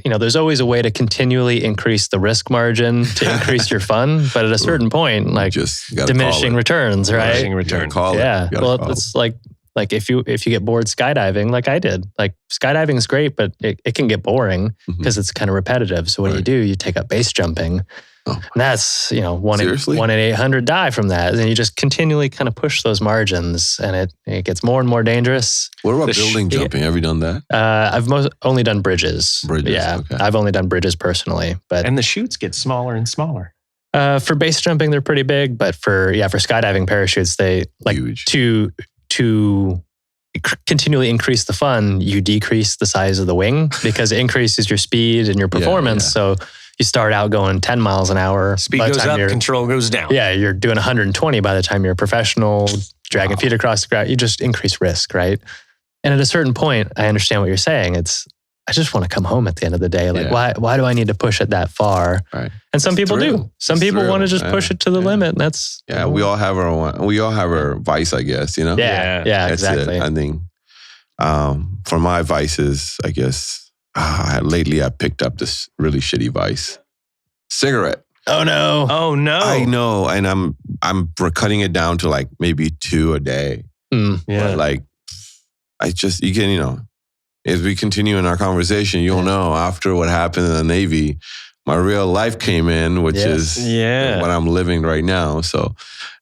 there's always a way to continually increase the risk margin to increase your fun. But at a certain point, like just diminishing returns, right? Diminishing returns. Yeah. Well, it's like if you get bored skydiving, like I did, like skydiving is great, but it can get boring because it's kind of repetitive. So what do? You take up base jumping. Oh. And that's, one in 800 die from that. And you just continually kind of push those margins and it gets more and more dangerous. What about building jumping? Have you done that? I've only done bridges. Yeah. Okay. I've only done bridges personally. And the chutes get smaller and smaller. For base jumping, they're pretty big, but for skydiving parachutes, they like huge. To continually increase the fun, you decrease the size of the wing because it increases your speed and your performance. So you start out going 10 miles an hour. Speed goes up, control goes down. Yeah, you're doing 120 by the time you're a professional, dragging feet across the ground. You just increase risk, right? And at a certain point, I understand what you're saying. I just want to come home at the end of the day. Like, why do I need to push it that far? Right. And some people do. Some people want to just push it to the limit. And that's we all have our vice, I guess. Yeah, that's exactly. It. I think for my vices, I guess lately I picked up this really shitty vice: cigarette. Oh no! I know, and I'm cutting it down to like maybe 2 a day. But like, you can as we continue in our conversation, you'll know after what happened in the Navy, my real life came in, which is what I'm living right now. So,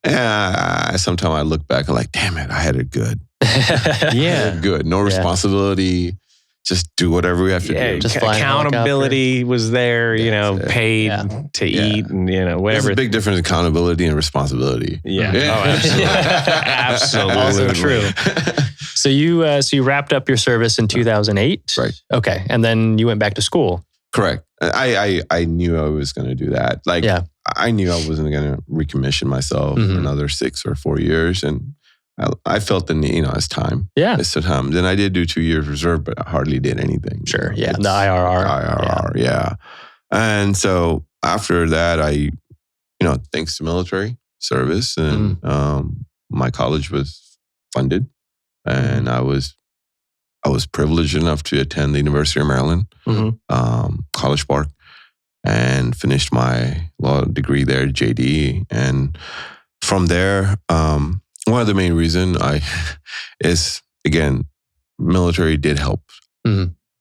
sometimes I look back and like, damn it, I had it good. Good. No responsibility. Just do whatever we have to do. Just accountability was there, paid to eat and, whatever. There's a big difference in accountability and responsibility. Yeah. Oh, absolutely. Also true. So you wrapped up your service in 2008? Right. Okay. And then you went back to school? Correct. I knew I was going to do that. Like, I knew I wasn't going to recommission myself for another 6 or 4 years. And I felt the need, it's time. Yeah. It's the time. Then I did do 2 years reserve, but I hardly did anything. Sure. Yeah. The IRR. IRR. And so after that, I, thanks to military service and my college was funded. And I was privileged enough to attend the University of Maryland, College Park, and finished my law degree there, JD. And from there, one of the main reasons is, again, military did help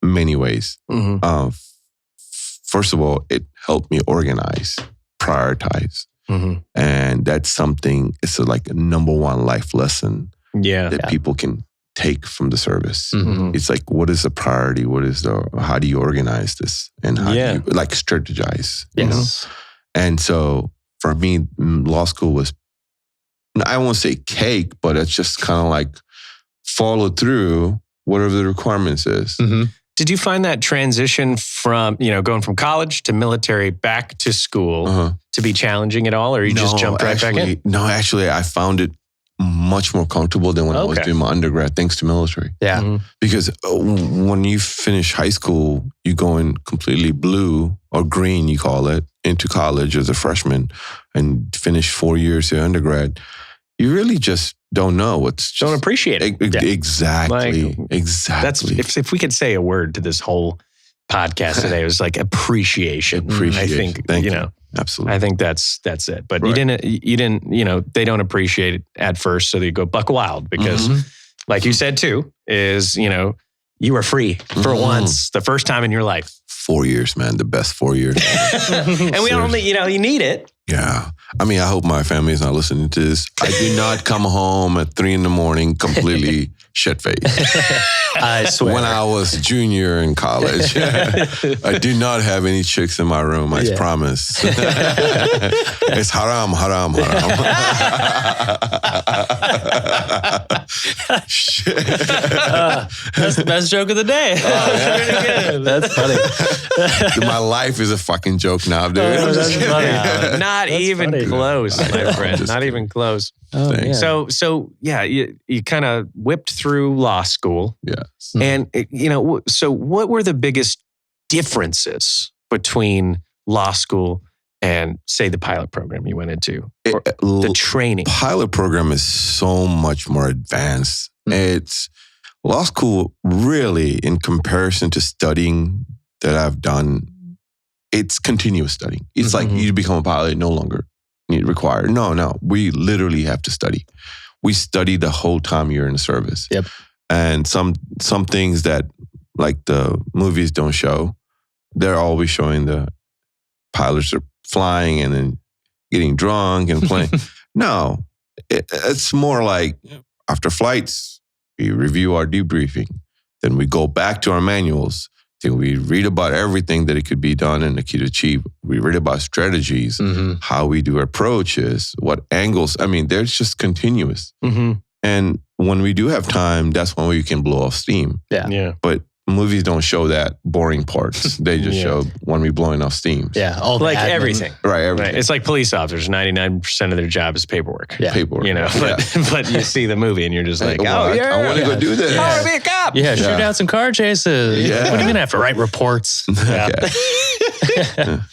many ways. First of all, it helped me organize, prioritize. And that's something, it's like a number one life lesson that people can take from the service. It's like, what is the priority? How do you organize this? And how do you strategize? Yes. And so for me, law school was, I won't say cake, but it's just kind of like follow through whatever the requirements is. Did you find that transition from, going from college to military back to school to be challenging at all? Or you just jumped right back in? No, actually, I found it much more comfortable than when I was doing my undergrad, thanks to military. Yeah. Because when you finish high school, you go in completely blue or green, you call it, into college as a freshman and finish 4 years of undergrad. You really just don't know. Don't appreciate it. Exactly. Exactly. That's if we could say a word to this whole podcast today, it was like appreciation. I think, Thank you. Absolutely. I think that's it. But you didn't, they don't appreciate it at first. So they go buck wild because like you said too, is, you were free for once, the first time in your life. 4 years, man. The best 4 years. And we only, you need it. Yeah. I mean, I hope my family is not listening to this. I did not come home at 3 a.m. completely shit-faced. I swear. When I was junior in college, I did not have any chicks in my room, I promise. It's haram, haram, haram. Shit. That's the best joke of the day. That's funny. My life is a fucking joke now, dude. That's funny. Not even funny. close, my friend. Not even close. Oh, man. So yeah, you kind of whipped through law school. Yes. And, so what were the biggest differences between law school and, say, the pilot program you went into? Or the training? Pilot program is so much more advanced. It's law school, really, in comparison to studying that I've done, it's continuous studying. It's like you become a pilot, no longer required. No. We literally have to study. We study the whole time you're in the service. Yep. And some things that, like, the movies don't show, they're always showing the pilots are flying and then getting drunk and playing. No, it's more like after flights, we review our debriefing. Then we go back to our manuals. Then we read about everything that it could be done and it could achieve. We read about strategies, how we do approaches, what angles. I mean, they're just continuous. And when we do have time, that's when we can blow off steam. Yeah. But movies don't show that boring parts. They just show when we're blowing off steam. Yeah. All like admin. everything. Right, everything. Right. It's like police officers. 99% of their job is paperwork. Yeah. Paperwork. But you see the movie and you're just like, well, I want to go do this. I want to be a cop. Yeah, shootouts and car chases. Yeah. What are you going to have to write reports? Yeah.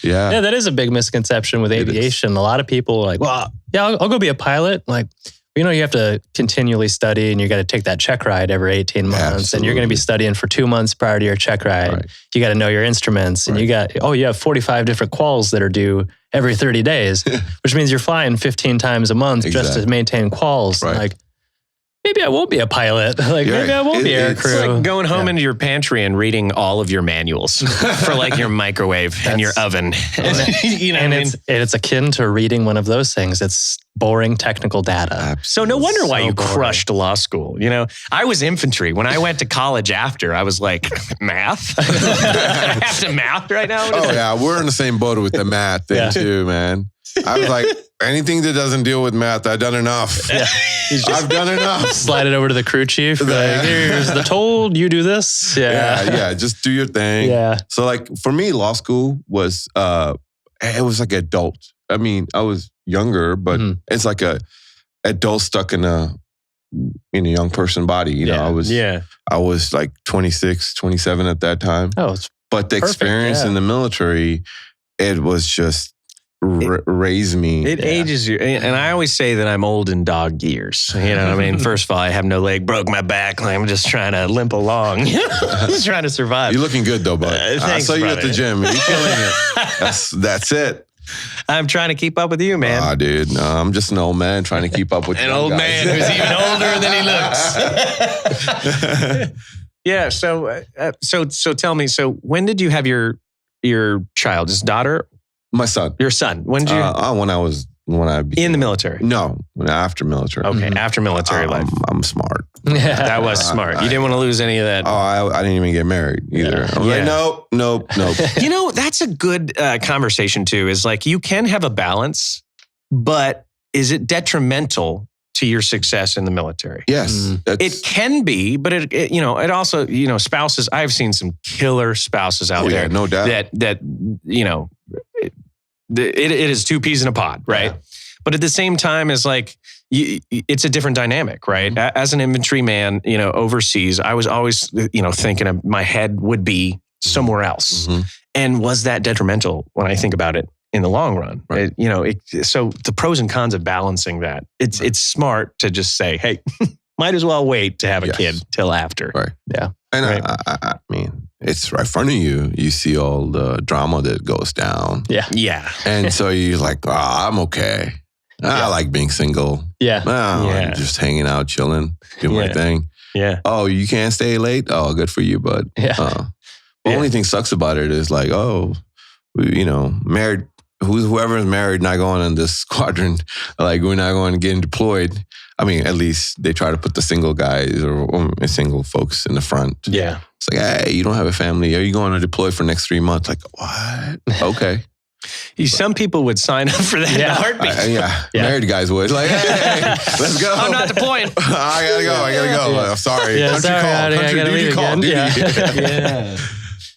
Yeah, that is a big misconception with aviation. A lot of people are like, well, yeah, I'll go be a pilot. Like, you have to continually study and you got to take that check ride every 18 months. Absolutely. And you're going to be studying for 2 months prior to your check ride. Right. You got to know your instruments and you have 45 different quals that are due every 30 days, which means you're flying 15 times a month just to maintain quals. Right. Like, maybe I won't be a pilot. Like, maybe I won't be air crew. It's like going home into your pantry and reading all of your manuals for like your microwave and your oven. It's akin to reading one of those things. It's boring technical data. So no wonder why you boring. crushed law school. I was infantry. When I went to college after, I was like, math? I have to math right now? Oh, yeah. We're in the same boat with the math thing too, man. I was like, anything that doesn't deal with math, I've done enough. Yeah. I've done enough. Slide it over to the crew chief. Like, here's the told, you do this. Yeah. Just do your thing. Yeah. So like for me, law school was, it was like adult. I mean, I was younger, but it's like a adult stuck in a young person body. I was like 26, 27 at that time. Oh, it's but the experience in the military, it was just raised me. It ages you. And I always say that I'm old in dog years. First of all, I have no leg, broke my back. I'm just trying to limp along. Just trying to survive. You're looking good though, bud. I saw you at the gym. You're killing it. That's it. I'm trying to keep up with you, man. Ah, dude. No, I'm just an old man trying to keep up with an old guys. Man who's even older than he looks. Yeah. So tell me. So when did you have your child? His daughter? My son. Your son. When did you? When I became, in the military. No, after military. Okay, after military life. I'm smart. That was smart. You didn't want to lose any of that. Oh, I didn't even get married either. I'm like, nope. That's a good conversation too. Is like you can have a balance, but is it detrimental to your success in the military? Yes, it can be, but it also spouses. I've seen some killer spouses out there. No doubt. That it is two peas in a pod, right? Yeah. But at the same time, it's like it's a different dynamic, right? Mm-hmm. As an infantryman, overseas, I was always thinking of my head would be somewhere else, and was that detrimental when I think about it in the long run? Right. So the pros and cons of balancing that, it's smart to just say, hey, might as well wait to have a kid till after, right? Yeah, and right. I mean, it's right in front of you. You see all the drama that goes down. Yeah. And so you're like, I'm okay. I like being single. I'm just hanging out, chilling, doing my thing. Yeah. Oh, you can't stay late? Oh, good for you, bud. Yeah. The only thing sucks about it is like, married, whoever's married not going in this squadron, like we're not going to get deployed. I mean, at least they try to put the single guys or single folks in the front. Yeah. It's like, hey, you don't have a family. Are you going to deploy for the next 3 months? Like, what? Okay. Some people would sign up for that in a heartbeat. Married guys would. Like, hey, let's go. I'm not deploying. I gotta go. I'm sorry. Country call. Duty.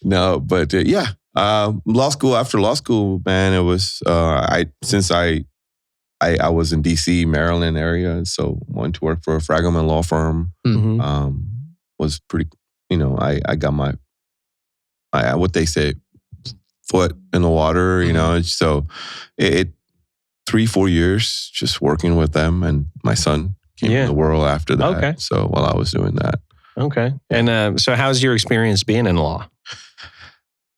No, but after law school, man, it was, since I was in DC, Maryland area, so went to work for a Fragelman law firm. Mm-hmm. Was pretty, I got my what they say, foot in the water, so it 3-4 years just working with them, and my son came in the world after that. Okay. So while I was doing that. Okay. And so how's your experience being in law?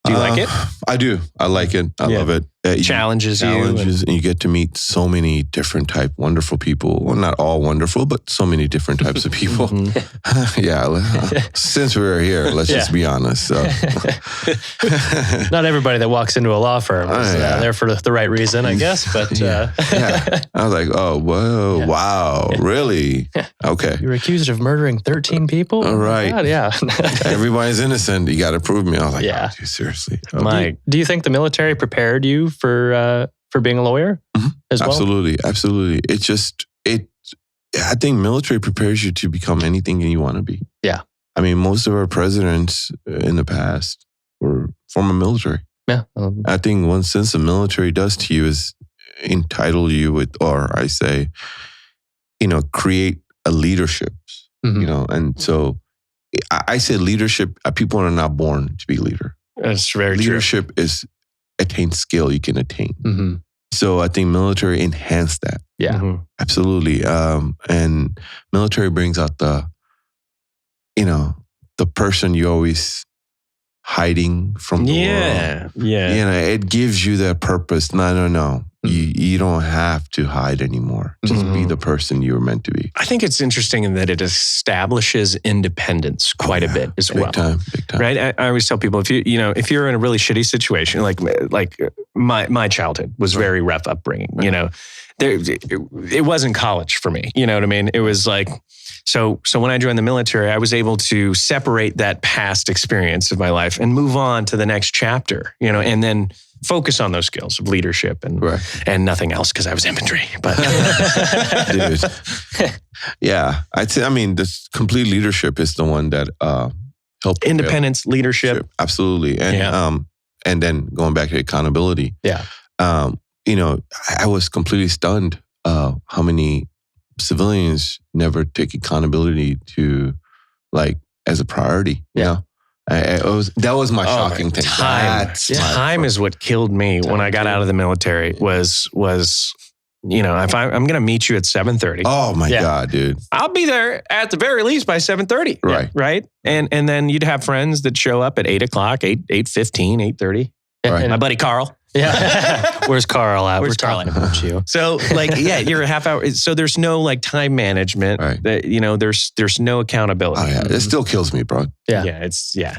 Do you like it? I do. I like it. I love it. Challenges you. And you get to meet so many different wonderful people. Well, not all wonderful, but so many different types of people. Since we're here, let's just be honest. So. Not everybody that walks into a law firm is there for the right reason, I guess. But I was like, oh, whoa, wow, really? Okay. You were accused of murdering 13 people? All right. God, yeah. Everybody's innocent. You got to prove me. I was like, oh, dude, seriously. Okay. Do you think the military prepared you for being a lawyer as well? Absolutely. I think military prepares you to become anything you want to be. Yeah. I mean, most of our presidents in the past were former military. Yeah. I think one sense the military does to you is entitle you with, or I say, create a leadership, and so I say leadership, people are not born to be leader. That's very true. Leadership is attain skill you can attain. Mm-hmm. So I think military enhanced that. Yeah, absolutely. And military brings out the person you always hiding from the world. Yeah. It gives you that purpose. No. You don't have to hide anymore. Just be the person you were meant to be. I think it's interesting in that it establishes independence quite a bit as well. Big time. Right? I always tell people, if you're in a really shitty situation, like my childhood was very rough upbringing. It wasn't college for me. You know what I mean? It was like, so when I joined the military, I was able to separate that past experience of my life and move on to the next chapter. And then focus on those skills of leadership and nothing else because I was infantry. But dude, this complete leadership is the one that helped independence, leadership, absolutely, and then going back to accountability. Yeah, I was completely stunned how many civilians never take accountability to as a priority. That was my shocking thing. Time is what killed me when I got out of the military. Was if I'm going to meet you at 7:30. Oh my God, dude! I'll be there at the very least by 7:30. Right. And then you'd have friends that show up at 8 o'clock, 8:15, 8:30. Right. My buddy Carl. Yeah. Where's Carl at? We're talking about you. So you're a half hour. So there's no time management. Right. There's no accountability. Oh yeah. It still kills me, bro. Yeah.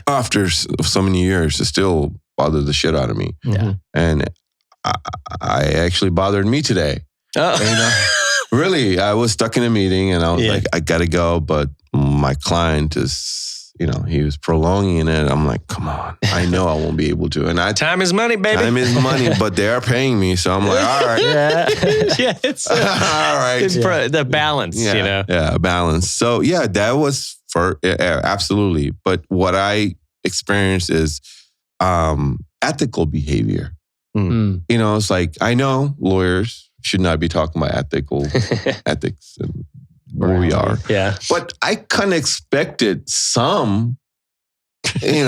After so many years, it still bothered the shit out of me. Yeah. And I actually bothered me today. Oh. Really, I was stuck in a meeting and I was like, I gotta go, but my client is, he was prolonging it. I'm like, come on, I know I won't be able to. And time is money, baby. Time is money, but they are paying me. So I'm like, all right. It's all right. It's the balance, Yeah, balance. So that was absolutely. But what I experienced is ethical behavior. It's like, I know lawyers should not be talking about ethics and where we are. Yeah. But I kind of expected someone can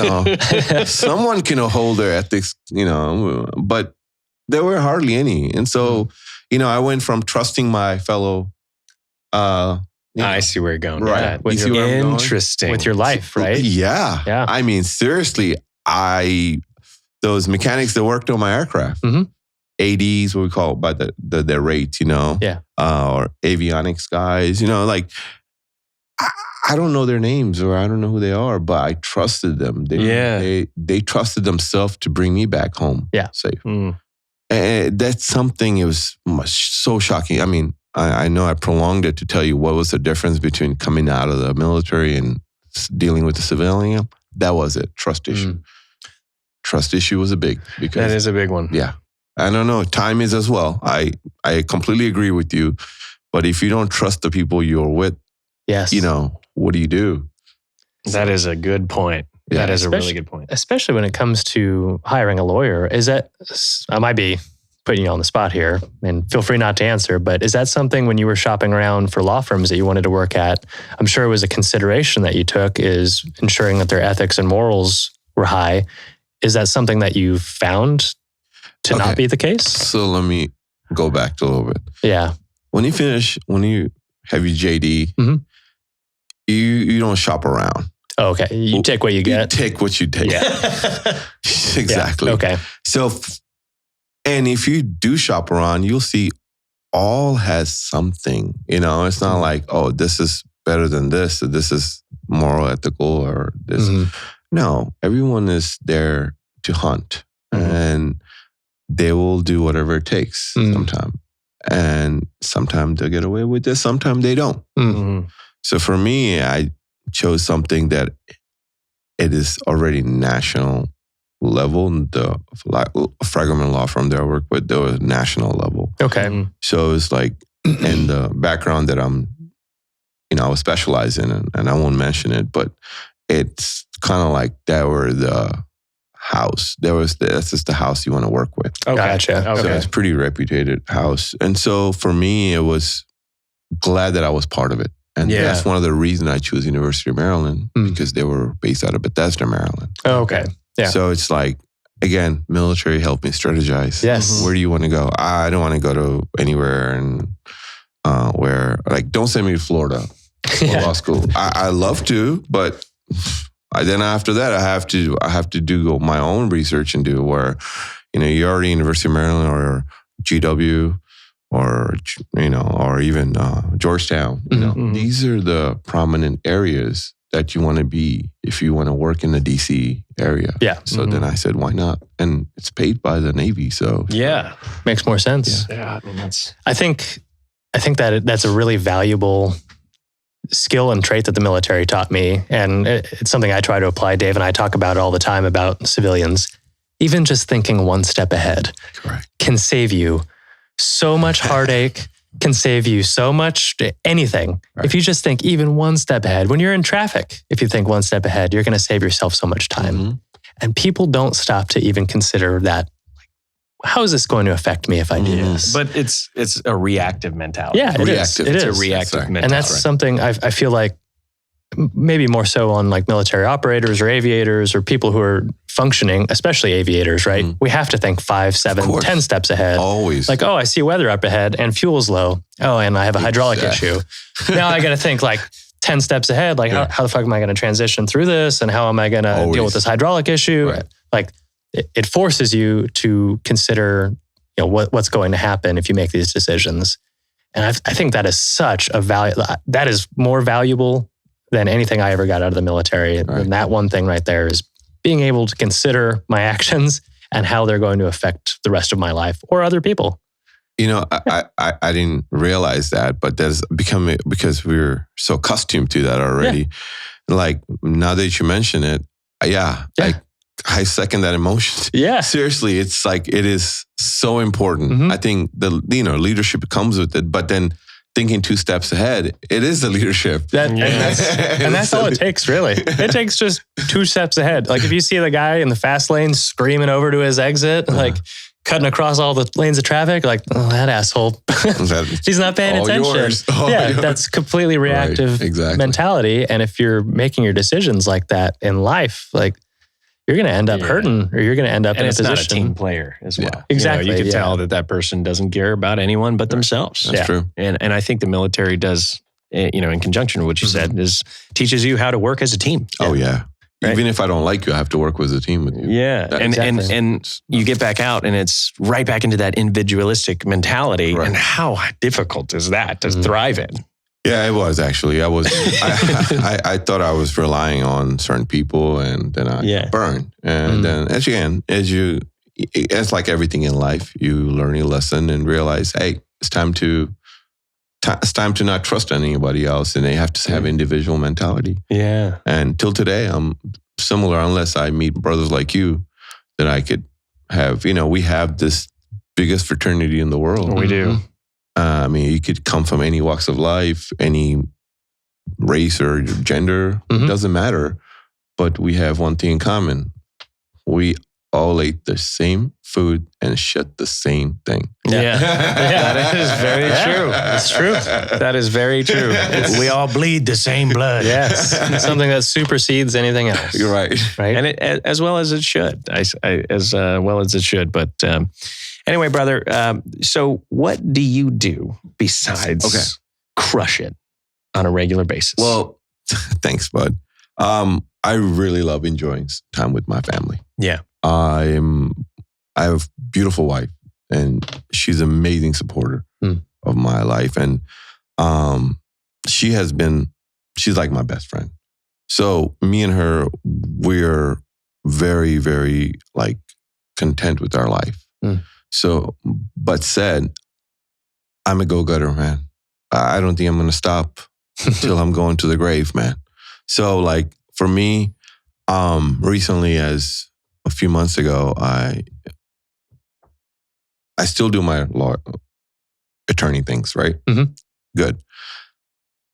hold their ethics, but there were hardly any. And so, I went from trusting my fellow. I see where you're going. Right. Interesting. With your life, right? Yeah. I mean, seriously, those mechanics that worked on my aircraft, ADs, what we call it by their rates, or avionics guys, I don't know their names or I don't know who they are, but I trusted them. They trusted themselves to bring me back home safe. And that's something, it was so shocking. I mean, I know I prolonged it to tell you what was the difference between coming out of the military and dealing with the civilian. That was it, trust issue. Trust issue was because that is a big one. Yeah. I don't know. Time is as well. I completely agree with you. But if you don't trust the people you're with, yes, what do you do? That is a good point. Yeah, that is a really good point. Especially when it comes to hiring a lawyer. Is that, I might be putting you on the spot here, and feel free not to answer, but is that something when you were shopping around for law firms that you wanted to work at? I'm sure it was a consideration that you took, is ensuring that their ethics and morals were high. Is that something that you found to not be the case? So let me go back a little bit. Yeah. When you have your JD, you don't shop around. Oh, okay. You take what you get. You take what you take. Yeah. Exactly. Yeah. Okay. So, and if you do shop around, you'll see all has something. It's not like, oh, this is better than this, or this is moral, ethical, or this. No, everyone is there to hunt, and they will do whatever it takes sometimes. And sometimes they'll get away with this, sometimes they don't. So for me, I chose something that it is already national level. The fragment law firm that I work with, they were national level. Okay. So it's like, in the background that I was specialized in, and I won't mention it, but it's kind of like that were the house. That's just the house you want to work with. Okay. Gotcha. Okay. So it's a pretty reputed house. And so for me, it was glad that I was part of it. And that's one of the reasons I chose University of Maryland, because they were based out of Bethesda, Maryland. Oh, okay. Yeah. So it's like, again, military helped me strategize. Yes. Where do you want to go? I don't want to go to anywhere and where, like, don't send me to Florida for law school. I love to, but then after that, I have to do my own research and do where, you're already University of Maryland or GW or even Georgetown. These are the prominent areas that you want to be if you want to work in the DC area. Yeah. So then I said, why not? And it's paid by the Navy, so makes more sense. Yeah, I mean I think that that's a really valuable skill and trait that the military taught me, and it's something I try to apply. Dave and I talk about it all the time about civilians. Even just thinking one step ahead can save you so much heartache, can save you so much anything. Right. If you just think even one step ahead, when you're in traffic, if you think one step ahead, you're going to save yourself so much time. And people don't stop to even consider that. How is this going to affect me if I do this? But it's a reactive mentality. Yeah, it is. It's a reactive mentality. And that's something I feel like maybe more so on like military operators or aviators or people who are functioning, especially aviators, right? We have to think 5, 7, 10 steps ahead. Always. Like, oh, I see weather up ahead and fuel's low. Oh, and I have a hydraulic issue. Now I got to think like 10 steps ahead. Like, how the fuck am I going to transition through this? And how am I going to deal with this hydraulic issue? Right. Like, it forces you to consider, what's going to happen if you make these decisions. And I think that is such a value. That is more valuable than anything I ever got out of the military. Right. And that one thing right there is being able to consider my actions and how they're going to affect the rest of my life or other people. I didn't realize that, but that's become because we're so accustomed to that already. Yeah. Like, now that you mention it, I second that emotion. Yeah. Seriously, it's like, it is so important. I think the leadership comes with it, but then thinking 2 steps ahead, it is the leadership. And that's all it takes, really. It takes just 2 steps ahead. Like, if you see the guy in the fast lane screaming over to his exit, like cutting across all the lanes of traffic, like, oh, that asshole. He's not paying attention. That's completely reactive mentality. And if you're making your decisions like that in life, like, you're going to end up hurting, or you're going to end up in a position. And it's not a team player as well. Yeah. Exactly. You can tell that person doesn't care about anyone but themselves. That's true. And I think the military does, in conjunction with what you said, teaches you how to work as a team. Oh, yeah. Right? Even if I don't like you, I have to work with a team with you. Yeah. And you get back out and it's right back into that individualistic mentality. Right. And how difficult is that to thrive in? Yeah, it was actually. I I thought I was relying on certain people, and then I burned. And then, it's like everything in life. You learn a lesson and realize, hey, it's time to not trust anybody else, and they have to have individual mentality. Yeah. And till today, I'm similar. Unless I meet brothers like you, that I could have. We have this biggest fraternity in the world. We do. I mean, you could come from any walks of life, any race or gender. It doesn't matter. But we have one thing in common. We all ate the same food and shit the same thing. Yeah. That is very true. It's true. That is very true. We all bleed the same blood. Yes. It's something that supersedes anything else. You're right. Right. And as well as it should. As well as it should. But anyway, brother, so what do you do besides crush it on a regular basis? Well, thanks, bud. I really love enjoying time with my family. Yeah. I have a beautiful wife, and she's an amazing supporter of my life. And she's like my best friend. So me and her, we're very, very like content with our life. So, but said, I'm a go-getter, man. I don't think I'm going to stop until I'm going to the grave, man. So like for me, recently, as a few months ago, I still do my law attorney things, right? Good.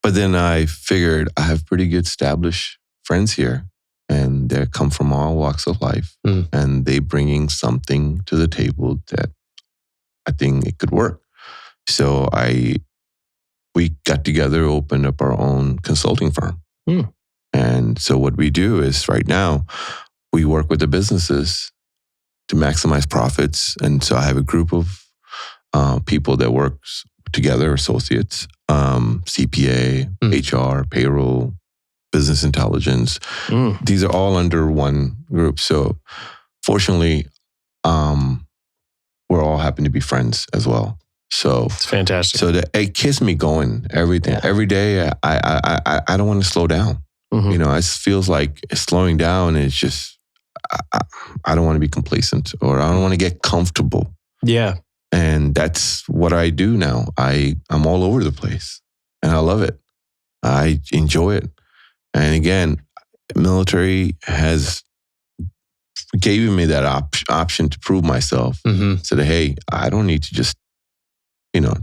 But then I figured I have pretty good established friends here, and they come from all walks of life, and they bringing something to the table that I think it could work. So we got together, opened up our own consulting firm. And so what we do is right now, we work with the businesses to maximize profits. And so I have a group of people that works together, associates, CPA, HR, payroll, business intelligence. These are all under one group. So fortunately, we're all happen to be friends as well. So it's fantastic. So it keeps me going every day. I don't want to slow down. You know, it feels like slowing down is just, I don't want to be complacent, or I don't want to get comfortable. Yeah. And that's what I do now. I'm all over the place, and I love it. I enjoy it. And again, military has given me that option to prove myself. So that, hey, I don't need to just,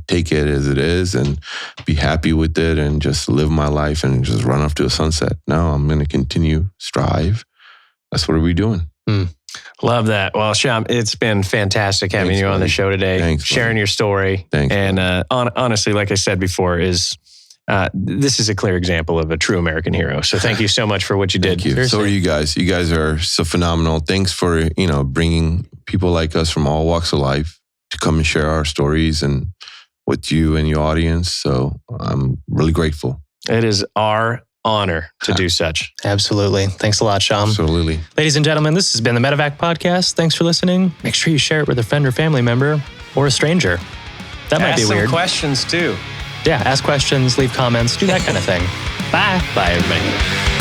take it as it is and be happy with it and just live my life and just run off to a sunset. No, I'm going to continue, strive. That's what we're doing. Love that. Well, Shawm, it's been fantastic having you on the show today, sharing your story. And honestly, like I said before, this is a clear example of a true American hero. So thank you so much for what you did. Thank you. Seriously. So are you guys. You guys are so phenomenal. Thanks for, bringing people like us from all walks of life to come and share our stories and with you and your audience. So I'm really grateful. It is our honor to do such. Absolutely. Thanks a lot, Shawm. Absolutely. Ladies and gentlemen, this has been the MedEvac Podcast. Thanks for listening. Make sure you share it with a friend or family member or a stranger. That might be weird. Ask some questions too. Yeah, ask questions, leave comments, do that kind of thing. Bye. Bye, everybody.